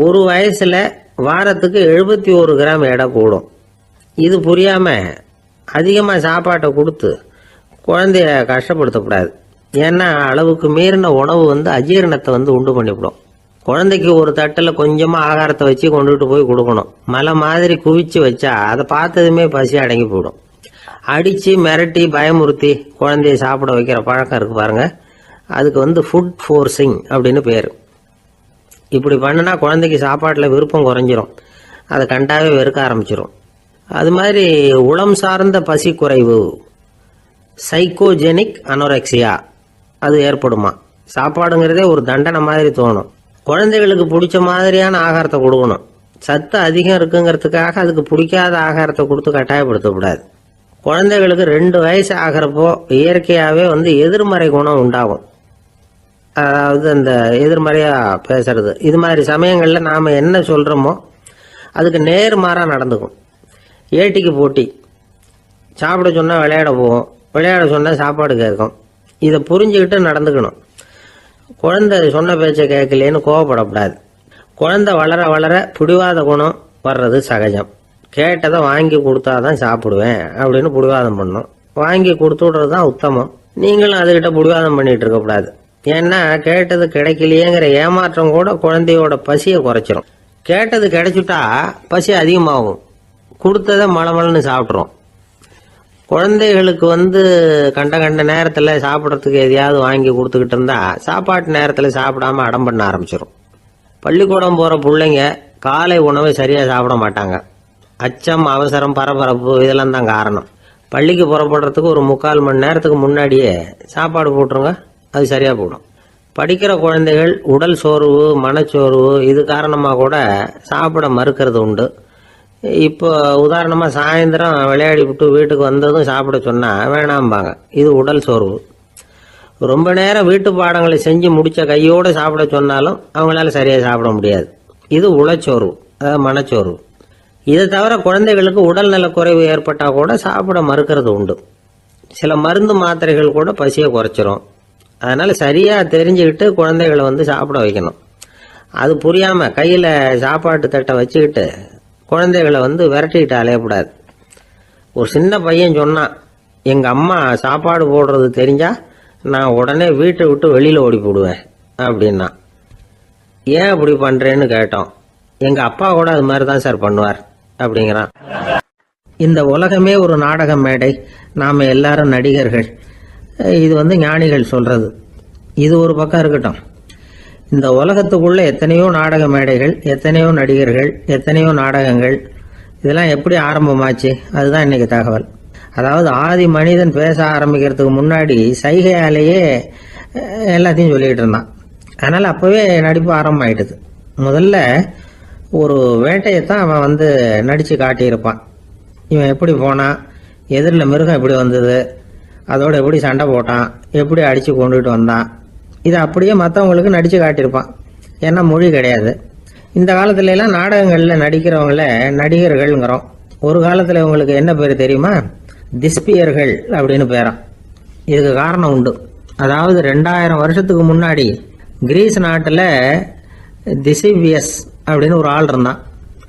ஒரு வயசுல வாரத்துக்கு 71 கிராம் எடை கூடும். இது புரியாம அதிகமாக சாப்பாட்டை கொடுத்து குழந்தைய கஷ்டப்படுத்தக்கூடாது. ஏன்னா அளவுக்கு மீறின உணவு அஜீரணத்தை உண்டு பண்ணிவிடும். குழந்தைக்கு ஒரு தட்டில் கொஞ்சமாக ஆகாரத்தை வச்சு கொண்டுகிட்டு போய் கொடுக்கணும். மலை மாதிரி குவிச்சு வச்சா அதை பார்த்ததுமே பசி அடங்கி போயிடும். அடித்து மிரட்டி பயமுறுத்தி குழந்தைய சாப்பிட வைக்கிற பழக்கம் இருக்கு பாருங்க, அதுக்கு ஃபுட் ஃபோர்ஸிங் அப்படின்னு பேர். இப்படி பண்ணினா குழந்தைக்கு சாப்பாட்டில் விருப்பம் குறைஞ்சிரும், அதை கண்டாவே வெறுக்க ஆரம்பிச்சிடும். அது மாதிரி உளம் சார்ந்த பசி குறைவு, சைக்கோஜெனிக் அனோரெக்சியா, அது ஏற்படுமா. சாப்பாடுங்கிறதே ஒரு தண்டனை மாதிரி தோணும். குழந்தைகளுக்கு பிடிச்ச மாதிரியான ஆகாரத்தை கொடுக்கணும். சத்து அதிகம் இருக்குங்கிறதுக்காக அதுக்கு பிடிக்காத ஆகாரத்தை கொடுத்து கட்டாயப்படுத்தக்கூடாது. குழந்தைகளுக்கு 2 வயசு ஆகிறப்போ இயற்கையாகவே எதிர்மறை குணம் உண்டாகும். அதாவது அந்த எதிர்மறையாக பேசுறது. இது மாதிரி சமயங்களில் நாம் என்ன சொல்கிறோமோ அதுக்கு நேர்மாறாக நடந்துக்கும். ஏட்டிக்கு போட்டி, சாப்பிட சொன்னால் விளையாட போவோம், விளையாட சொன்னால் சாப்பாடு கேட்கும். இதை புரிஞ்சுக்கிட்டு நடந்துக்கணும். குழந்தை சொன்ன பேச்சை கேட்கலேன்னு கோவப்படக்கூடாது. குழந்தை வளர வளர பிடிவாத குணம் வர்றது சகஜம். கேட்டதை வாங்கி கொடுத்தாதான் சாப்பிடுவேன் அப்படின்னு பிடிவாதம் பண்ணும். வாங்கி கொடுத்து விடுறது தான் உத்தமம். நீங்களும் அதுகிட்ட பிடிவாதம் பண்ணிட்டு இருக்கக்கூடாது. ஏன்னா கேட்டது கிடைக்கலையேங்கிற ஏமாற்றம் கூட குழந்தையோட பசியை குறைச்சிரும். கேட்டது கிடைச்சிட்டா பசி அதிகமாகும், கொடுத்ததை மளமளன்னு சாப்பிட்றோம். குழந்தைகளுக்கு கண்ட நேரத்தில் சாப்பிட்றதுக்கு எதையாவது வாங்கி கொடுத்துக்கிட்டு இருந்தா சாப்பாட்டு நேரத்தில் சாப்பிடாம அடம் பண்ண ஆரம்பிச்சிடும். பள்ளிக்கூடம் போகிற பிள்ளைங்க காலை உணவை சரியாக சாப்பிட மாட்டாங்க. அச்சம், அவசரம், பரபரப்பு இதெல்லாம் தான் காரணம். பள்ளிக்கு புறப்படுறதுக்கு ஒரு 3/4 மணி நேரத்துக்கு முன்னாடியே சாப்பாடு போட்டுருங்க, அது சரியாக போடும். படிக்கிற குழந்தைகள் உடல் சோர்வு, மனச்சோர்வு இது காரணமாக கூட சாப்பிட மறுக்கிறது உண்டு. இப்போ உதாரணமாக சாயந்தரம் விளையாடி விட்டு வீட்டுக்கு வந்ததும் சாப்பிட சொன்னால் வேணாம்பாங்க. இது உடல் சோர்வு. ரொம்ப நேரம் வீட்டு பாடங்களை செஞ்சு முடித்த கையோடு சாப்பிட சொன்னாலும் அவங்களால சரியாக சாப்பிட முடியாது. இது உளச்சோர்வு, அதாவது மனச்சோர்வு. இதை தவிர குழந்தைகளுக்கு உடல் நலக்குறைவு ஏற்பட்டால் கூட சாப்பிட மறுக்கிறது உண்டு. சில மருந்து மாத்திரைகள் கூட பசியை குறைச்சிரும். அதனால் சரியாக தெரிஞ்சுக்கிட்டு குழந்தைகளை சாப்பிட வைக்கணும். அது புரியாமல் கையில் சாப்பாட்டு தட்டை வச்சுக்கிட்டு குழந்தைகளை விரட்டிக்கிட்டு அலையக்கூடாது. ஒரு சின்ன பையன் சொன்னான், எங்கள் அம்மா சாப்பாடு போடுறது தெரிஞ்சா நான் உடனே வீட்டை விட்டு வெளியில் ஓடி போடுவேன் அப்படின்னா. ஏன் அப்படி பண்ணுறேன்னு கேட்டோம். எங்கள் அப்பா கூட அது மாதிரி தான் சார் பண்ணுவார் அப்படிங்கிறான். இந்த உலகமே ஒரு நாடக மேடை, நாம் எல்லாரும் நடிகர்கள். இது ஞானிகள் சொல்கிறது. இது ஒரு பக்கம் இருக்கட்டும். இந்த உலகத்துக்குள்ள எத்தனையோ நாடக மேடைகள், எத்தனையோ நடிகர்கள், எத்தனையோ நாடகங்கள், இதெல்லாம் எப்படி ஆரம்பமாச்சு? அதுதான் இன்னைக்கு தகவல். அதாவது ஆதி மனிதன் பேச ஆரம்பிக்கிறதுக்கு முன்னாடி சைகையாலேயே எல்லாத்தையும் சொல்லிக்கிட்டு இருந்தான். அதனால் அப்போவே நடிப்பு ஆரம்பமாயிட்டுது. முதல்ல ஒரு வேட்டையைத்தான் அவன் நடித்து காட்டியிருப்பான். இவன் எப்படி போனான், எதிரில் மிருகம் எப்படி வந்தது, அதோட எப்படி சண்டை போட்டான், எப்படி அடித்து கொண்டுகிட்டு வந்தான், இதை அப்படியே மற்றவங்களுக்கு நடித்து காட்டியிருப்பான். ஏன்னா மொழி கிடையாது. இந்த காலத்துல எல்லாம் நாடகங்களில் நடிக்கிறவங்கள நடிகர்கள்ங்கிறோம். ஒரு காலத்தில் இவங்களுக்கு என்ன பேர் தெரியுமா? திஸ்பியர்கள் அப்படின்னு பேராம். இதுக்கு காரணம் உண்டு. அதாவது 2000 வருஷத்துக்கு முன்னாடி கிரீஸ் நாட்டில் திசிபியஸ் அப்படின்னு ஒரு ஆள் இருந்தான்.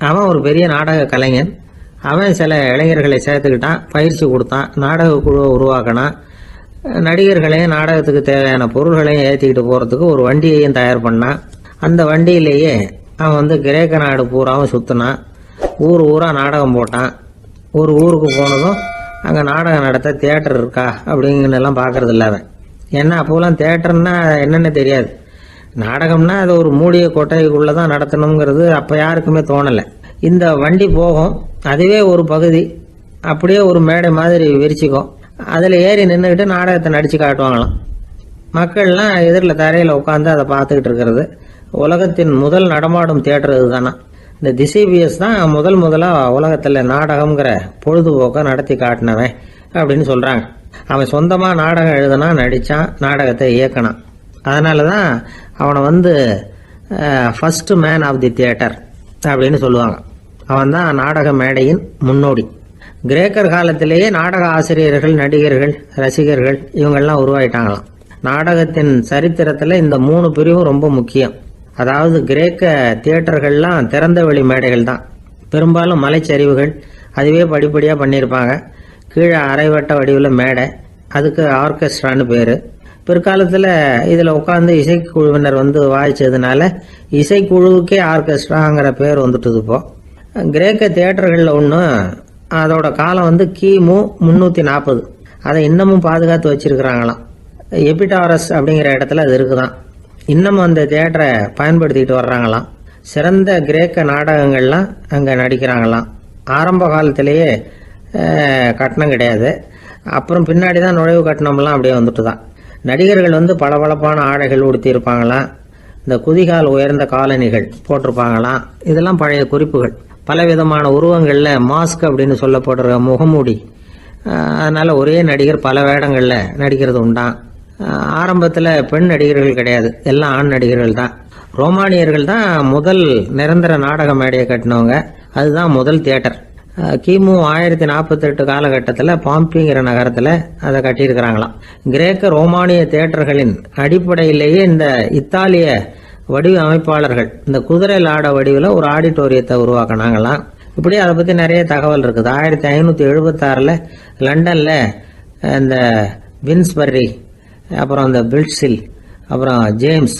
அவன் ஒரு பெரிய நாடக கலைஞன். அவன் சில இளைஞர்களை சேர்த்துக்கிட்டான், பயிற்சி கொடுத்தான், நாடக குழுவை உருவாக்கினான். நடிகர்களையும் நாடகத்துக்கு தேவையான பொருள்களையும் ஏற்றிக்கிட்டு போகிறதுக்கு ஒரு வண்டியையும் தயார் பண்ணான். அந்த வண்டியிலேயே அவன் கிரேக்க நாடு பூராவும் சுற்றினான். ஊர் ஊராக நாடகம் போட்டான். ஒரு ஊருக்கு போனதும் அங்கே நாடகம் நடத்த தியேட்டர் இருக்கா அப்படிங்கன்னெல்லாம் பார்க்கறது இல்லை அவன். ஏன்னா அப்போலாம் தியேட்டர்னா என்னென்ன தெரியாது. நாடகம்னா அது ஒரு மூடிய கொட்டைக்குள்ளே தான் நடத்தணுங்கிறது அப்போ யாருக்குமே தோணலை. இந்த வண்டி போகும், அதுவே ஒரு பகுதி அப்படியே ஒரு மேடை மாதிரி விரிச்சிக்கும். அதில் ஏறி நின்றுக்கிட்டு நாடகத்தை நடித்து காட்டுவாங்களாம். மக்கள்லாம் எதிரில் தரையில் உட்காந்து அதை பார்த்துக்கிட்டு இருக்கிறது. உலகத்தின் முதல் நடமாடும் தியேட்டர் இதுதானா. இந்த திசிபியஸ் தான் முதலாக உலகத்தில் நாடகம்ங்கிற பொழுதுபோக்கை நடத்தி காட்டினவன் அப்படின்னு சொல்கிறாங்க. அவன் சொந்தமாக நாடகம் எழுதுனா, நடித்தான், நாடகத்தை இயக்கினான். அதனால தான் அவனை first man of the theatre அப்படின்னு சொல்லுவாங்க. அவன் தான் நாடக மேடையின் முன்னோடி. கிரேக்கர் காலத்திலேயே நாடக ஆசிரியர்கள், நடிகர்கள், ரசிகர்கள் இவங்கெல்லாம் உருவாயிட்டாங்களாம். நாடகத்தின் சரித்திரத்தில் இந்த 3 பிரிவும் ரொம்ப முக்கியம். அதாவது கிரேக்க தியேட்டர்கள்லாம் திறந்த வெளி மேடைகள் தான். பெரும்பாலும் மலைச்சரிவுகள், அதுவே படிப்படியாக பண்ணியிருப்பாங்க. கீழே அரைவட்ட வடிவில் மேடை, அதுக்கு ஆர்கெஸ்ட்ரான்னு பேர். பிற்காலத்தில் இதில் உட்காந்து இசைக்குழுவினர் வாய்ச்சதுனால இசைக்குழுவுக்கே ஆர்கெஸ்ட்ராங்கிற பேர் வந்துட்டுது. இப்போ கிரேக்க தியேட்டர்களில் ஒன்று, அதோட காலம் கிமு 340. அதை இன்னமும் பாதுகாத்து வச்சிருக்கிறாங்களாம். எபிடாரஸ் அப்படிங்கிற இடத்துல அது இருக்குதான். இன்னமும் அந்த தியேட்டரை பயன்படுத்திக்கிட்டு வர்றாங்களாம். சிறந்த கிரேக்க நாடகங்கள்லாம் அங்கே நடிக்கிறாங்களாம். ஆரம்ப காலத்திலேயே கட்டணம் கிடையாது. அப்புறம் பின்னாடி தான் நுழைவு கட்டணம்லாம் அப்படியே வந்துட்டு தான். நடிகர்கள் பளபளப்பான ஆடைகள் உடுத்தி இருப்பாங்களாம். இந்த குதிகால் உயர்ந்த காலணிகள் போட்டிருப்பாங்களாம். இதெல்லாம் பழைய குறிப்புகள். பலவிதமான உருவங்களில் மாஸ்க் அப்படின்னு சொல்லப்படுற முகமூடி. அதனால் ஒரே நடிகர் பல வேடங்களில் நடிக்கிறது உண்டான். ஆரம்பத்தில் பெண் நடிகர்கள் கிடையாது, எல்லாம் ஆண் நடிகர்கள் தான். ரோமானியர்கள் தான் முதல் நிரந்தர நாடக மேடையை கட்டினவங்க. அதுதான் முதல் தியேட்டர். கிமு 1048 காலகட்டத்தில் பாம்பிங்கிற நகரத்தில் அதை கட்டியிருக்கிறாங்களாம். கிரேக்க ரோமானிய தியேட்டர்களின் அடிப்படையிலேயே இந்த இத்தாலிய வடிவ அமைப்பாளர்கள் இந்த குதிரை லாட வடிவில் ஒரு ஆடிட்டோரியத்தை உருவாக்கினாங்களாம். இப்படி அதை பற்றி நிறைய தகவல் இருக்குது. 1576 லண்டனில் இந்த வின்ஸ்பர்ரி, அப்புறம் இந்த பில்ட்ஸில், அப்புறம் ஜேம்ஸ்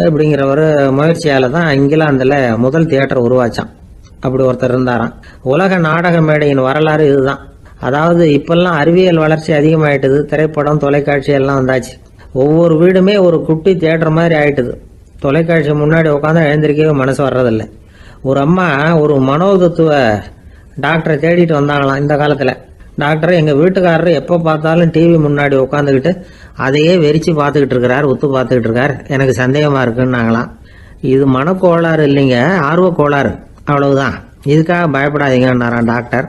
இப்படிங்கிற ஒரு முயற்சியால் தான் இங்கிலாந்தில் முதல் தியேட்டர் உருவாச்சான். அப்படி ஒருத்தர் இருந்தாராம். உலக நாடக மேடையின் வரலாறு இதுதான். அதாவது இப்பெல்லாம் அறிவியல் வளர்ச்சி அதிகமாயிட்டுது. திரைப்படம், தொலைக்காட்சி எல்லாம் வந்தாச்சு. ஒவ்வொரு வீடுமே ஒரு குட்டி தியேட்டர் மாதிரி ஆயிட்டுது. தொலைக்காட்சி முன்னாடி உட்காந்து எழுந்திருக்கவே மனசு வர்றதில்லை. ஒரு அம்மா ஒரு மனோதத்துவ டாக்டரை தேடிட்டு வந்தாங்களாம் இந்த காலத்தில். டாக்டர், எங்கள் வீட்டுக்காரர் எப்போ பார்த்தாலும் டிவி முன்னாடி உட்காந்துக்கிட்டு அதையே வெறிச்சு பார்த்துக்கிட்டு இருக்கிறார், உத்து பார்த்துக்கிட்டு இருக்கார், எனக்கு சந்தேகமாக இருக்குன்னாங்களாம். இது மனக்கோளாறு இல்லைங்க, ஆர்வ கோளாறு, அவ்வளவுதான், இதுக்காக பயப்படாதீங்கன்னாரான் டாக்டர்.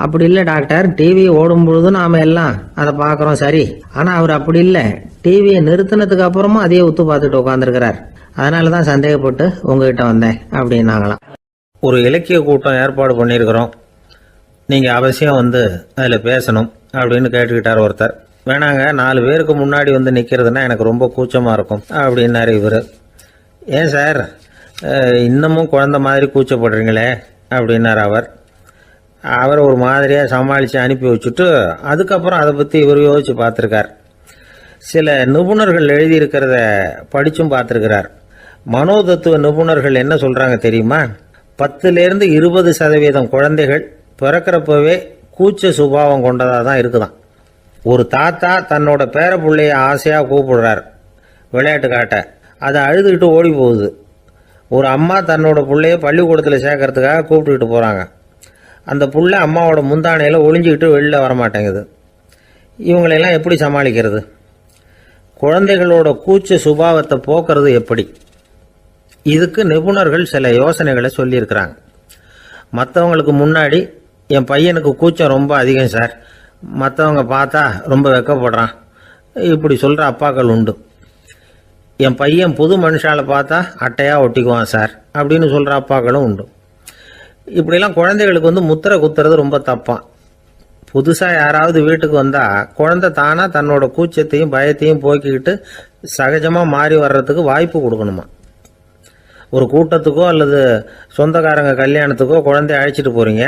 அப்படி இல்லை டாக்டர், டிவி ஓடும் பொழுது நாம் எல்லாம் அதை பார்க்குறோம் சரி, ஆனால் அவர் அப்படி இல்லை, டிவியை நிறுத்தினதுக்கு அப்புறமும் அதையே உத்து பார்த்துட்டு உட்காந்துருக்கிறார், அதனால தான் சந்தேகப்பட்டு உங்ககிட்ட வந்தேன் அப்படின்னாங்களாம். ஒரு இலக்கிய கூட்டம் ஏற்பாடு பண்ணியிருக்கிறோம், நீங்கள் அவசியம் அதில் பேசணும் அப்படின்னு கேட்டுக்கிட்டார் ஒருத்தர். வேணாங்க, 4 பேருக்கு முன்னாடி நிற்கிறதுனா எனக்கு ரொம்ப கூச்சமாக இருக்கும் அப்படின்னாரு இவர். ஏன் சார் இன்னமும் குழந்த மாதிரி கூச்சப்படுறீங்களே அப்படின்னார் அவர் ஒரு மாதிரியாக சமாளித்து அனுப்பி வச்சுட்டு அதுக்கப்புறம் அதை பற்றி இவர் யோசித்து பார்த்துருக்கார். சில நிபுணர்கள் எழுதியிருக்கிறத படித்தும் பார்த்துருக்கிறார். மனோதத்துவ நிபுணர்கள் என்ன சொல்கிறாங்க தெரியுமா? 10லேருந்து 20% குழந்தைகள் பிறக்கிறப்பவே கூச்ச சுபாவம் கொண்டதாக தான் இருக்குதான். ஒரு தாத்தா தன்னோட பேர பிள்ளைய ஆசையாக கூப்பிடுறார் விளையாட்டு காட்ட. அதை அழுதுகிட்டு ஓடி போகுது. ஒரு அம்மா தன்னோட பிள்ளைய பள்ளிக்கூடத்தில் சேர்க்கறதுக்காக கூப்பிட்டுக்கிட்டு போகிறாங்க. அந்த புள்ள அம்மாவோட முந்தானையில் ஒளிஞ்சிக்கிட்டு வெளில வரமாட்டேங்குது. இவங்களெல்லாம் எப்படி சமாளிக்கிறது? குழந்தைகளோட கூச்ச சுபாவத்தை போக்குறது எப்படி? இதுக்கு நிபுணர்கள் சில யோசனைகளை சொல்லியிருக்கிறாங்க. மற்றவங்களுக்கு முன்னாடி என் பையனுக்கு கூச்சம் ரொம்ப அதிகம் சார், மற்றவங்க பார்த்தா ரொம்ப வெக்கப்படுறான், இப்படி சொல்கிற அப்பாக்கள் உண்டு. என் பையன் புது மனுஷால பார்த்தா அட்டையாக ஒட்டிக்குவான் சார் அப்படின்னு சொல்கிற அப்பாக்களும் உண்டு. இப்படிலாம் குழந்தைகளுக்கு முத்திரை குத்துறது ரொம்ப தப்பான். புதுசாக யாராவது வீட்டுக்கு வந்தால் குழந்தை தானாக தன்னோட கூச்சத்தையும் பயத்தையும் போக்கிக்கிட்டு சகஜமாக மாறி வர்றதுக்கு வாய்ப்பு கொடுக்கணுமா. ஒரு கூட்டத்துக்கோ அல்லது சொந்தக்காரங்க கல்யாணத்துக்கோ குழந்தைய அழைச்சிட்டு போகிறீங்க,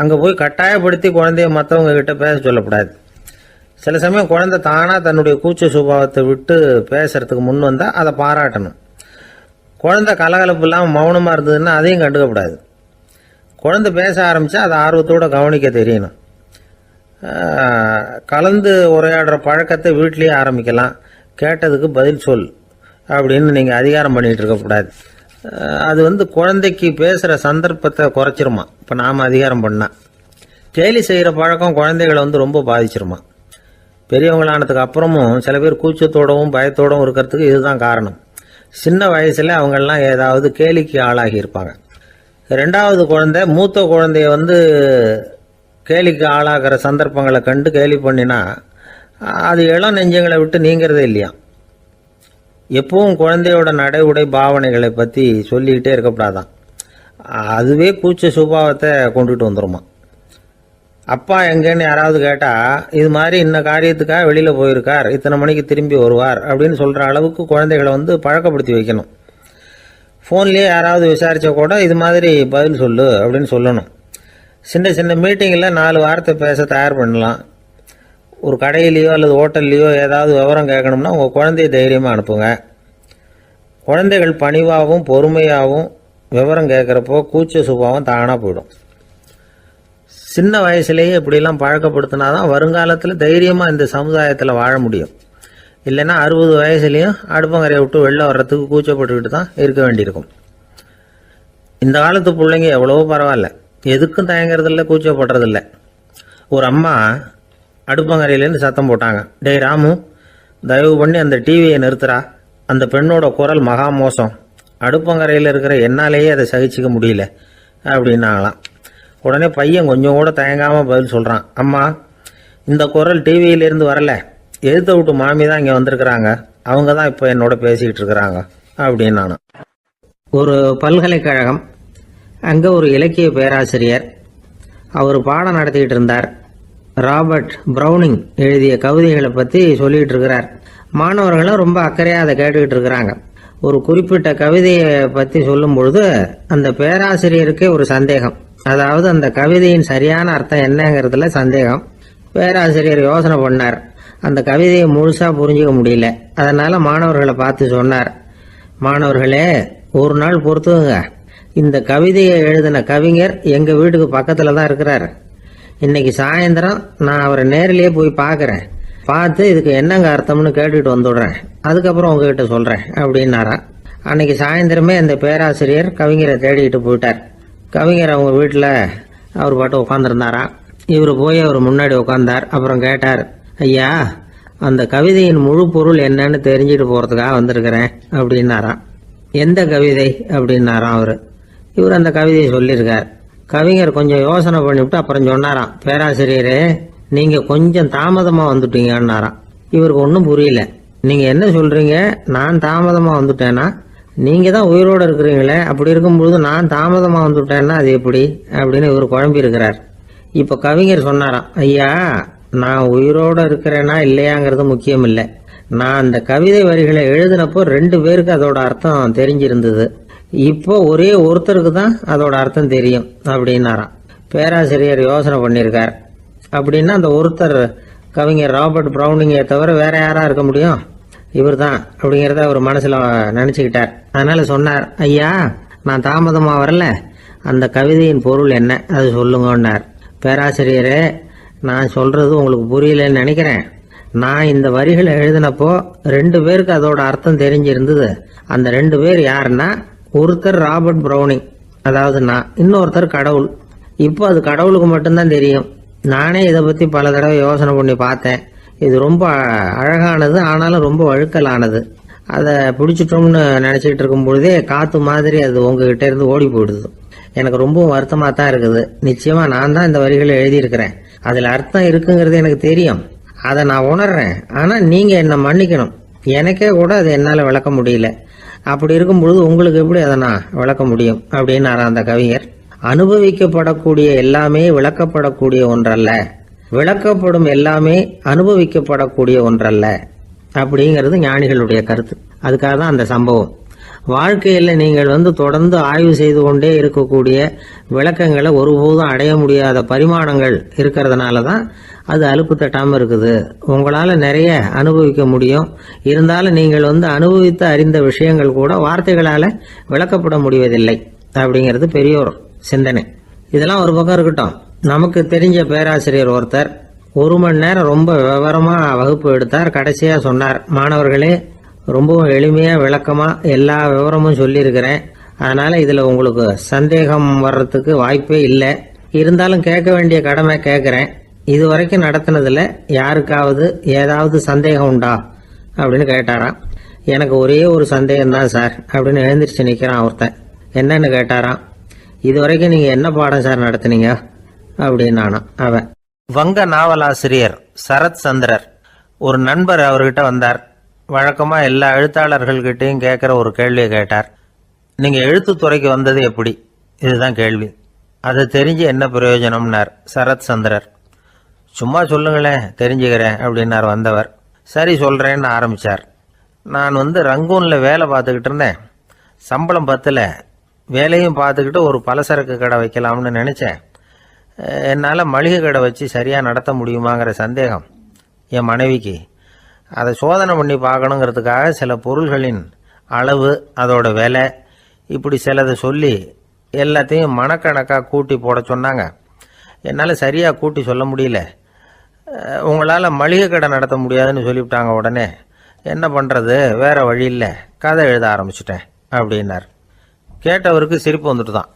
அங்கே போய் கட்டாயப்படுத்தி குழந்தைய மற்றவங்க கிட்ட பேச சொல்லக்கூடாது. சில சமயம் குழந்தை தானாக தன்னுடைய கூச்ச சுபாவத்தை விட்டு பேசுறதுக்கு முன் வந்தால் அதை பாராட்டணும். குழந்தை கலகலப்பு இல்லாமல் மௌனமாக இருந்ததுன்னா அதையும் கண்டுக்கக்கூடாது. குழந்தை பேச ஆரம்பித்தா அதை ஆர்வத்தோடு கவனிக்க தெரியணும். கலந்து உரையாடுற பழக்கத்தை வீட்லேயே ஆரம்பிக்கலாம். கேட்டதுக்கு பதில் சொல் அப்படின்னு நீங்கள் அதிகாரம் பண்ணிகிட்டு இருக்கக்கூடாது. அது குழந்தைக்கு பேசுகிற சந்தர்ப்பத்தை குறைச்சிருமா. இப்போ நாம் அதிகாரம் பண்ணால் கேலி செய்கிற பழக்கம் குழந்தைகளை ரொம்ப பாதிச்சிருமா. பெரியவங்களானதுக்கு அப்புறமும் சில பேர் கூச்சத்தோடவும் பயத்தோடவும் இருக்கிறதுக்கு இதுதான் காரணம். சின்ன வயசில் அவங்கெல்லாம் ஏதாவது கேலிக்கு ஆளாகி இருப்பாங்க. ரெண்டாவது குழந்தை மூத்த குழந்தைய கேலிக்கு ஆளாகிற சந்தர்ப்பங்களை கண்டு கேலி பண்ணினா அது இளம் நெஞ்சங்களை விட்டு நீங்கிறதே இல்லையா. எப்பவும் குழந்தையோட நடை உடை பாவனைகளை பற்றி சொல்லிக்கிட்டே இருக்கக்கூடாதான். அதுவே கூச்ச சுபாவத்தை கொண்டுட்டு வந்துருமா. அப்பா எங்கேன்னு யாராவது கேட்டால் இது மாதிரி இன்ன காரியத்துக்காக வெளியில் போயிருக்கார், இத்தனை மணிக்கு திரும்பி வருவார் அப்படின்னு சொல்கிற அளவுக்கு குழந்தைகளை பழக்கப்படுத்தி வைக்கணும். ஃபோன்லேயே யாராவது விசாரித்தா கூட இது மாதிரி பதில் சொல்லு அப்படின்னு சொல்லணும். சின்ன சின்ன மீட்டிங்கில் 4 வார்த்தை பேச தயார் பண்ணலாம். ஒரு கடையிலையோ அல்லது ஹோட்டல்லையோ ஏதாவது விவரம் கேட்கணும்னா உங்கள் குழந்தைய தைரியமாக அனுப்புங்க. குழந்தைகள் பணிவாகவும் பொறுமையாகவும் விவரம் கேட்குறப்போ கூச்ச சுபாவம் தானாக போயிடும். சின்ன வயசுலேயே இப்படிலாம் பழக்கப்படுத்தினா தான் வருங்காலத்தில் தைரியமாக இந்த சமுதாயத்தில் வாழ முடியும். இல்லைன்னா 60 வயசுலேயும் அடுப்பங்கரையை விட்டு வெளில வர்றதுக்கு கூச்சப்பட்டுக்கிட்டு தான் இருக்க வேண்டியிருக்கும். இந்த காலத்து பிள்ளைங்க எவ்வளவோ பரவாயில்ல, எதுக்கும் தயங்குறதில்ல, கூச்சப்படுறதில்ல. ஒரு அம்மா அடுப்பங்கரையிலேருந்து சத்தம் போட்டாங்க, டேய் ராமு, தயவு பண்ணி அந்த டிவியை நிறுத்துறா, அந்த பெண்ணோட குரல் மகா மோசம், அடுப்பங்கரையில் இருக்கிற என்னாலேயே அதை சகிச்சிக்க முடியல அப்படின்னாங்களாம். உடனே பையன் கொஞ்சம் கூட தயங்காமல் பதில் சொல்கிறான், அம்மா இந்த குரல் டிவியிலேருந்து வரல, எதிர்த்த விட்டு மாமி தான் இங்கே வந்திருக்கிறாங்க, அவங்க தான் இப்போ என்னோட பேசிக்கிட்டு இருக்கிறாங்க அப்படின்னு. நான் ஒரு பல்கலைக்கழகம், அங்கே ஒரு இலக்கிய பேராசிரியர், அவர் பாடம் நடத்திக்கிட்டு இருந்தார். ராபர்ட் ப்ரௌனிங் எழுதிய கவிதைகளை பற்றி சொல்லிகிட்டு இருக்கிறார். மாணவர்களும் ரொம்ப அக்கறையாக அதை கேட்டுக்கிட்டு இருக்கிறாங்க. ஒரு குறிப்பிட்ட கவிதையை பற்றி சொல்லும் பொழுது அந்த பேராசிரியருக்கே ஒரு சந்தேகம். அதாவது அந்த கவிதையின் சரியான அர்த்தம் என்னங்கிறதுல சந்தேகம். பேராசிரியர் யோசனை பண்ணார். அந்த கவிதையை முழுசாக புரிஞ்சிக்க முடியல. அதனால் மாணவர்களை பார்த்து சொன்னார், மாணவர்களே, ஒரு நாள் பொறுத்துங்க, இந்த கவிதையை எழுதின கவிஞர் எங்கள் வீட்டுக்கு பக்கத்தில் தான் இருக்கிறார். இன்னைக்கு சாயந்தரம் நான் அவரை நேரிலேயே போய் பார்க்குறேன், பார்த்து இதுக்கு என்னங்க அர்த்தம்னு கேட்டுட்டு வந்துடுறேன், அதுக்கப்புறம் உங்ககிட்ட சொல்கிறேன் அப்படின்னாராம். அன்னைக்கு சாயந்தரமே அந்த பேராசிரியர் கவிஞரை தேடிக்கிட்டு போயிட்டார். கவிஞர் அவங்க வீட்டில் அவர் பாட்டு உட்காந்துருந்தாராம். இவர் போய் அவர் முன்னாடி உட்காந்தார். அப்புறம் கேட்டார், ஐயா, அந்த கவிதையின் முழு பொருள் என்னன்னு தெரிஞ்சுட்டு போகிறதுக்காக வந்திருக்கிறேன் அப்படின்னாராம். எந்த கவிதை அப்படின்னாராம் அவர். இவர் அந்த கவிதையை சொல்லியிருக்கார். கவிஞர் கொஞ்சம் யோசனை பண்ணிவிட்டு அப்புறம் சொன்னாராம், பேராசிரியரே, நீங்கள் கொஞ்சம் தாமதமாக வந்துட்டீங்கன்னாராம். இவருக்கு ஒன்றும் புரியல. நீங்கள் என்ன சொல்கிறீங்க, நான் தாமதமாக வந்துட்டேன்னா? நீங்கள் தான் உயிரோடு இருக்கிறீங்களே, அப்படி இருக்கும்பொழுது நான் தாமதமாக வந்துட்டேன்னா அது எப்படி அப்படின்னு இவர் குழம்பி இருக்கிறார். இப்போ கவிஞர் சொன்னாராம், ஐயா, நான் உயிரோடு இருக்கிறேன்னா இல்லையாங்கிறது முக்கியம் இல்லை. நான் அந்த கவிதை வரிகளை எழுதினப்போ 2 பேருக்கு அதோட அர்த்தம் தெரிஞ்சிருந்தது. இப்போ ஒரே ஒருத்தருக்கு தான் அதோட அர்த்தம் தெரியும் அப்படின்னாராம். பேராசிரியர் யோசனை பண்ணியிருக்கார். அப்படின்னா அந்த ஒருத்தர் கவிஞர் ராபர்ட் ப்ரௌனிங்கை தவிர வேற யாரா இருக்க முடியும்? இவர் தான் அப்படிங்கிறத அவர் மனசில் நினச்சிக்கிட்டார். அதனால சொன்னார், ஐயா, நான் தாமதமாக வரல, அந்த கவிதையின் பொருள் என்ன அது சொல்லுங்கன்னார். பேராசிரியரே, நான் சொல்றது உங்களுக்கு புரியலன்னு நினைக்கிறேன். நான் இந்த வரிகளை எழுதினப்போ 2 பேருக்கு அதோட அர்த்தம் தெரிஞ்சிருந்தது. அந்த 2 பேர் யாருன்னா, ஒருத்தர் ராபர்ட் ப்ரௌனிங், அதாவது நான், இன்னொருத்தர் கடவுள். இப்போ அது கடவுளுக்கு மட்டும்தான் தெரியும். நானே இதை பற்றி பல தடவை யோசனை பண்ணி பார்த்தேன். இது ரொம்ப அழகானது, ஆனாலும் ரொம்ப வழுக்கலானது. அதை பிடிச்சிட்டோம்னு நினச்சிக்கிட்டு இருக்கும் பொழுதே காற்று மாதிரி அது உங்ககிட்ட இருந்து ஓடி போயிடுது. எனக்கு ரொம்பவும் வருத்தமாக தான் இருக்குது. நிச்சயமாக நான் தான் இந்த வரிகளை எழுதியிருக்கிறேன். அதில் அர்த்தம் இருக்குங்கிறது எனக்கு தெரியும், அதை நான் உணர்றேன். ஆனால் நீங்கள் என்னை மன்னிக்கணும், எனக்கே கூட அதை என்னால் விளக்க முடியல. அப்படி இருக்கும் பொழுது உங்களுக்கு எப்படி அதை நான் விளக்க முடியும் அப்படின்னாரு அந்த கவிஞர். அனுபவிக்கப்படக்கூடிய எல்லாமே விளக்கப்படக்கூடிய ஒன்றல்ல, விளக்கப்படும் எல்லாமே அனுபவிக்கப்படக்கூடிய ஒன்றல்ல அப்படிங்கிறது ஞானிகளுடைய கருத்து. அதுக்காக தான் அந்த சம்பவம். வாழ்க்கையில் நீங்கள் தொடர்ந்து ஆய்வு செய்து கொண்டே இருக்கக்கூடிய விளக்கங்களை ஒருபோதும் அடைய முடியாத பரிமாணங்கள் இருக்கிறதுனால தான் அது அலுப்பு தட்டாமல் இருக்குது. உங்களால் நிறைய அனுபவிக்க முடியும், இருந்தாலும் நீங்கள் அனுபவித்து அறிந்த விஷயங்கள் கூட வார்த்தைகளால் விளக்கப்பட முடிவதில்லை அப்படிங்கிறது பெரியோர் சிந்தனை. இதெல்லாம் ஒரு பக்கம் இருக்கட்டும். நமக்கு தெரிஞ்ச பேராசிரியர் ஒருத்தர் 1 மணி நேரம் ரொம்ப விவரமா வகுப்பு எடுத்தார். கடைசியா சொன்னார், மாணவர்களே, ரொம்பவும் எளிமையா விளக்கமா எல்லா விவரமும் சொல்லியிருக்கிறேன். அதனால இதுல உங்களுக்கு சந்தேகம் வர்றதுக்கு வாய்ப்பே இல்லை. இருந்தாலும் கேட்க வேண்டிய கடமை கேட்கிறேன். இது வரைக்கும் நடத்தினதுல யாருக்காவது ஏதாவது சந்தேகம் உண்டா அப்படின்னு கேட்டாராம். எனக்கு ஒரே ஒரு சந்தேகம் தான் சார் அப்படின்னு எழுந்திரிச்சு நிக்கிறான் ஒருத்தன். என்னன்னு கேட்டாராம். இது வரைக்கும் நீங்க என்ன பாடம் சார் நடத்துனீங்க அப்படின்னானா அவன். வங்க நாவலாசிரியர் சரத் சந்திரர் ஒரு நண்பர் அவர்கிட்ட வந்தார். வழக்கமா எல்லா எழுத்தாளர்கள்கிட்டையும் கேட்குற ஒரு கேள்வியை கேட்டார். நீங்க எழுத்துத்துறைக்கு வந்தது எப்படி? இதுதான் கேள்வி. அதை தெரிஞ்சு என்ன பிரயோஜனம்னார் சரத் சந்திரர். சும்மா சொல்லுங்களேன், தெரிஞ்சுக்கிறேன் அப்படின்னார் வந்தவர். சரி சொல்றேன்னு ஆரம்பிச்சார். நான் ரங்கூன்ல வேலை பார்த்துக்கிட்டு இருந்தேன். சம்பளம் பத்தல. வேலையும் பார்த்துக்கிட்டு ஒரு பலசரக்கு கடை வைக்கலாம்னு நினைச்சேன். என்னால் மளிகை கடை வச்சு சரியாக நடத்த முடியுமாங்கிற சந்தேகம் என் மனைவிக்கு. அதை சோதனை பண்ணி பார்க்கணுங்கிறதுக்காக சில பொருள்களின் அளவு, அதோட விலை, இப்படி சிலதை சொல்லி எல்லாத்தையும் மனக்கணக்காக கூட்டி போட சொன்னாங்க. என்னால் சரியாக கூட்டி சொல்ல முடியல. உங்களால் மளிகை கடை நடத்த முடியாதுன்னு சொல்லிவிட்டாங்க. உடனே என்ன பண்ணுறது, வேற வழி இல்லை, கதை எழுத ஆரம்பிச்சிட்டேன் அப்படின்னார். கேட்டவருக்கு சிரிப்பு வந்துட்டு தான்.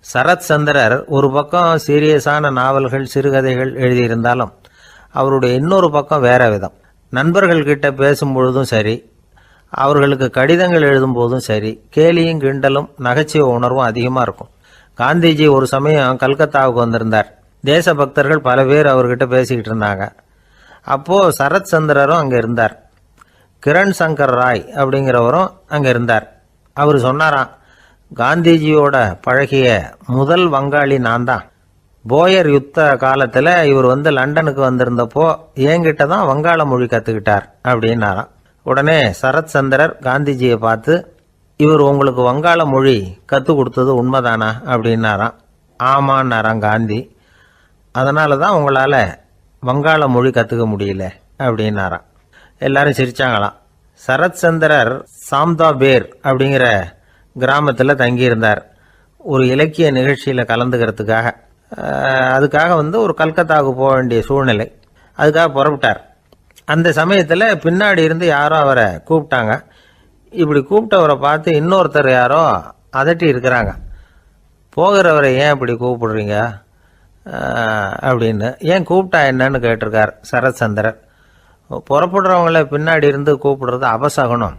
சரத் சந்திரர் ஒரு பக்கம் சீரியஸான நாவல்கள், சிறுகதைகள் எழுதியிருந்தாலும் அவருடைய இன்னொரு பக்கம் வேற விதம். நண்பர்கள் கிட்ட பேசும்பொழுதும் சரி, அவர்களுக்கு கடிதங்கள் எழுதும் போதும் சரி, கேலியும் கிண்டலும் நகைச்சுவை உணர்வும் அதிகமாக இருக்கும். காந்திஜி ஒரு சமயம் கல்கத்தாவுக்கு வந்திருந்தார். தேசபக்தர்கள் பல பேர் அவர்கிட்ட பேசிக்கிட்டு இருந்தாங்க. அப்போது சரத் சந்திரரும் அங்கே இருந்தார். கிரண் சங்கர் ராய் அப்படிங்கிறவரும் அங்கே இருந்தார். அவர் சொன்னாராம், காந்திஜியோட பழகிய முதல் வங்காளி நான் தான். போயர் யுத்த காலத்தில் இவர் லண்டனுக்கு வந்திருந்தப்போ என்கிட்ட தான் வங்காள மொழி கற்றுக்கிட்டார் அப்படின்னாராம். உடனே சரத் சந்திரர் காந்திஜியை பார்த்து, இவர் உங்களுக்கு வங்காள மொழி கற்றுக் கொடுத்தது உண்மைதானா அப்படின்னாராம். ஆமான்னாராம் காந்தி. அதனால தான் உங்களால் வங்காள மொழி கற்றுக்க முடியல அப்படின்னாராம். எல்லாரும் சிரிச்சாங்களாம். சரத் சந்திரர் சாம்தா பேர் அப்படிங்கிற கிராமத்தில் தங்கியிருந்தார் ஒரு இலக்கிய நிகழ்ச்சியில் கலந்துக்கிறதுக்காக. அதுக்காக ஒரு கல்கத்தாவுக்கு போக வேண்டிய சூழ்நிலை. அதுக்காக புறப்பட்டார். அந்த சமயத்தில் பின்னாடி இருந்து யாரோ அவரை கூப்பிட்டாங்க. இப்படி கூப்பிட்டவரை பார்த்து இன்னொருத்தர் யாரோ அதட்டி இருக்கிறாங்க. போகிறவரை ஏன் இப்படி கூப்பிடுறீங்க அப்படின்னு. ஏன் கூப்பிட்டா என்னன்னு கேட்டிருக்கார் சரத் சந்திரர். புறப்படுறவங்கள பின்னாடி இருந்து கூப்பிடுறது அபசகுனம்,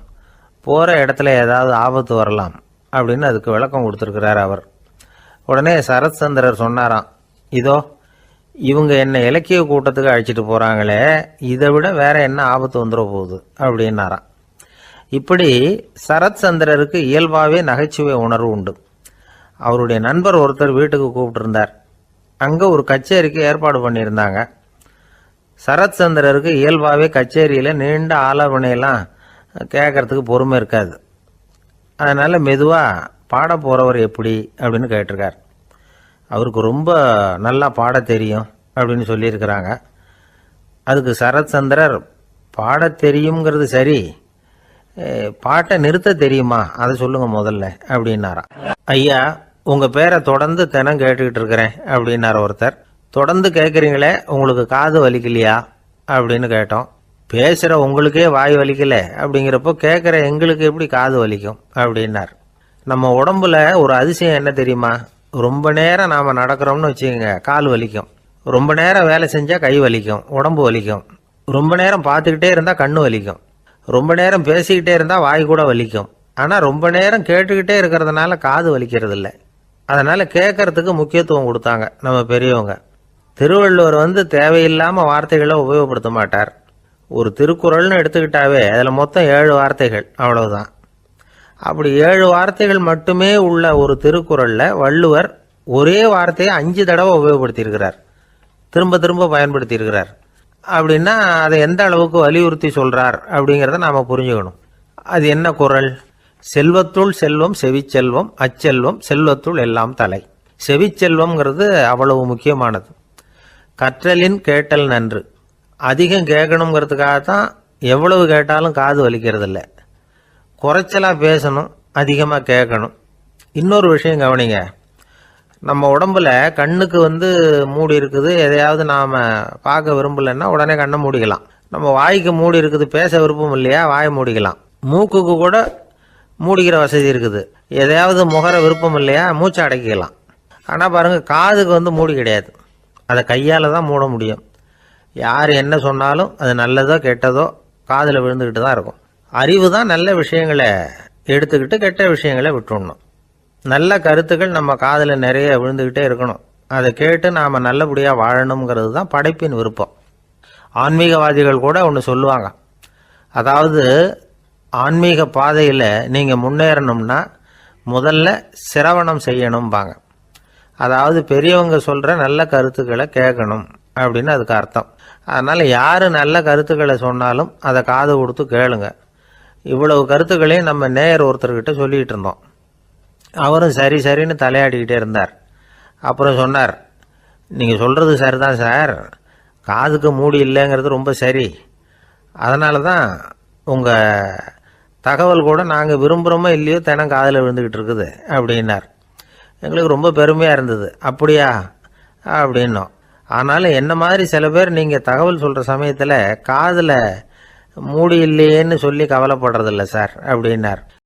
போகிற இடத்துல ஏதாவது ஆபத்து வரலாம் அப்படின்னு அதுக்கு விளக்கம் கொடுத்துருக்கிறார் அவர். உடனே சரத் சந்திரர் சொன்னாராம், இதோ இவங்க என்ன இலக்கிய கூட்டத்துக்கு அழைச்சிட்டு போகிறாங்களே, இதை விட வேற என்ன ஆபத்து வந்துட போகுது அப்படின்னாராம். இப்படி சரத் சந்திரருக்கு இயல்பாகவே நகைச்சுவை உணர்வு உண்டு. அவருடைய நண்பர் ஒருத்தர் வீட்டுக்கு கூப்பிட்டுருந்தார். அங்கே ஒரு கச்சேரிக்கு ஏற்பாடு பண்ணியிருந்தாங்க. சரத் சந்திரருக்கு இயல்பாகவே கச்சேரியில் நீண்ட ஆலோசனையெல்லாம் கேட்கறதுக்கு பொறுமை இருக்காது. அதனால மெதுவாக பாட போகிறவர் எப்படி அப்படின்னு கேட்டிருக்கார். அவருக்கு ரொம்ப நல்லா பாட தெரியும் அப்படின்னு சொல்லியிருக்கிறாங்க. அதுக்கு சரத் சந்திரர், பாட தெரியுங்கிறது சரி, பாட்டை நிறுத்த தெரியுமா அதை சொல்லுங்க முதல்ல அப்படின்னாராம். ஐயா, உங்கள் பேரை தொடர்ந்து தினம் கேட்டுக்கிட்டு இருக்கிறேன் அப்படின்னார் ஒருத்தர். தொடர்ந்து கேட்குறீங்களே, உங்களுக்கு காது வலிக்கலையா அப்படின்னு கேட்டோம். பேசுகிற உங்களுக்கே வாய் வலிக்கல அப்படிங்கிறப்போ கேட்குற எங்களுக்கு எப்படி காது வலிக்கும் அப்படின்னார். நம்ம உடம்புல ஒரு அதிசயம் என்ன தெரியுமா? ரொம்ப நேரம் நாம் நடக்கிறோம்னு வச்சுக்கோங்க, கால் வலிக்கும். ரொம்ப நேரம் வேலை செஞ்சால் கை வலிக்கும், உடம்பு வலிக்கும். ரொம்ப நேரம் பார்த்துக்கிட்டே இருந்தால் கண்ணு வலிக்கும். ரொம்ப நேரம் பேசிக்கிட்டே இருந்தால் வாய் கூட வலிக்கும். ஆனால் ரொம்ப நேரம் கேட்டுக்கிட்டே இருக்கிறதுனால காது வலிக்கிறது இல்லை. அதனால் கேட்கறதுக்கு முக்கியத்துவம் கொடுத்தாங்க நம்ம பெரியவங்க. திருவள்ளுவர் தேவையில்லாமல் வார்த்தைகளை உபயோகப்படுத்த மாட்டார். ஒரு திருக்குறள்னு எடுத்துக்கிட்டாவே அதில் மொத்தம் 7 வார்த்தைகள், அவ்வளவுதான். அப்படி 7 வார்த்தைகள் மட்டுமே உள்ள ஒரு திருக்குறளில் வள்ளுவர் ஒரே வார்த்தையை 5 தடவை உபயோகப்படுத்தியிருக்கிறார், திரும்ப திரும்ப பயன்படுத்தியிருக்கிறார். அப்படின்னா அதை எந்த அளவுக்கு வலியுறுத்தி சொல்றார் அப்படிங்கிறத நாம புரிஞ்சுக்கணும். அது என்ன குறள்? செல்வத்துள் செல்வம் செவிச்செல்வம், அச்செல்வம் செல்வத்துள் எல்லாம் தலை. செவிச்செல்வம்ங்கிறது அவ்வளவு முக்கியமானது. கற்றலின் கேட்டல் நன்று. அதிகம் கேட்கணுங்கிறதுக்காகத்தான் எவ்வளவு கேட்டாலும் காது வலிக்கிறது இல்லை. குறைச்சலாக பேசணும், அதிகமாக கேட்கணும். இன்னொரு விஷயம் கவனிங்க, நம்ம உடம்புல கண்ணுக்கு மூடி இருக்குது, எதையாவது நாம் பார்க்க விரும்பலைன்னா உடனே கண்ணை மூடிக்கலாம். நம்ம வாய்க்கு மூடி இருக்குது, பேச விருப்பம் இல்லையா, வாயை மூடிக்கலாம். மூக்குக்கு கூட மூடிக்கிற வசதி இருக்குது, எதையாவது முகர விருப்பம் இல்லையா, மூச்சை அடக்கிக்கலாம். ஆனால் பாருங்கள், காதுக்கு மூடி கிடையாது, அதை கையால் தான் மூட முடியும். யார் என்ன சொன்னாலும் அது நல்லதோ கெட்டதோ காதில் விழுந்துக்கிட்டு தான் இருக்கும். அறிவு தான் நல்ல விஷயங்களை எடுத்துக்கிட்டு கெட்ட விஷயங்களை விட்டுடணும். நல்ல கருத்துக்கள் நம்ம காதில் நிறைய விழுந்துக்கிட்டே இருக்கணும். அதை கேட்டு நாம் நல்லபடியாக வாழணுங்கிறது தான் படைப்பின் விருப்பம். ஆன்மீகவாதிகள் கூட ஒன்று சொல்லுவாங்க, அதாவது ஆன்மீக பாதையில் நீங்கள் முன்னேறணும்னா முதல்ல சிரவணம் செய்யணும்பாங்க. அதாவது பெரியவங்க சொல்கிற நல்ல கருத்துக்களை கேட்கணும் அப்படின்னு அதுக்கு அர்த்தம். அதனால் யார் நல்ல கருத்துக்களை சொன்னாலும் அதை காது கொடுத்து கேளுங்க. இவ்வளவு கருத்துக்களையும் நம்ம நேயர் ஒருத்தர்கிட்ட சொல்லிகிட்டு இருந்தோம். அவரும் சரி சரின்னு தலையாடிக்கிட்டே இருந்தார். அப்புறம் சொன்னார், நீங்கள் சொல்கிறது சரிதான் சார், காதுக்கு மூடி இல்லைங்கிறது ரொம்ப சரி. அதனால தான் உங்கள் தகவல் கூட நாங்கள் விரும்புகிறோமோ இல்லையோ தினம் காதில் விழுந்துக்கிட்டு இருக்குது அப்படின்னார். எங்களுக்கு ரொம்ப பெருமையாக இருந்தது. அப்படியா அப்படின்னோம். ஆனாலும் என்ன மாதிரி சில பேர் நீங்கள் தகவல் சொல்கிற சமயத்தில் காதில் மூடி இல்லையேன்னு சொல்லி கவலைப்படுறதில்ல சார் அப்படின்னார்.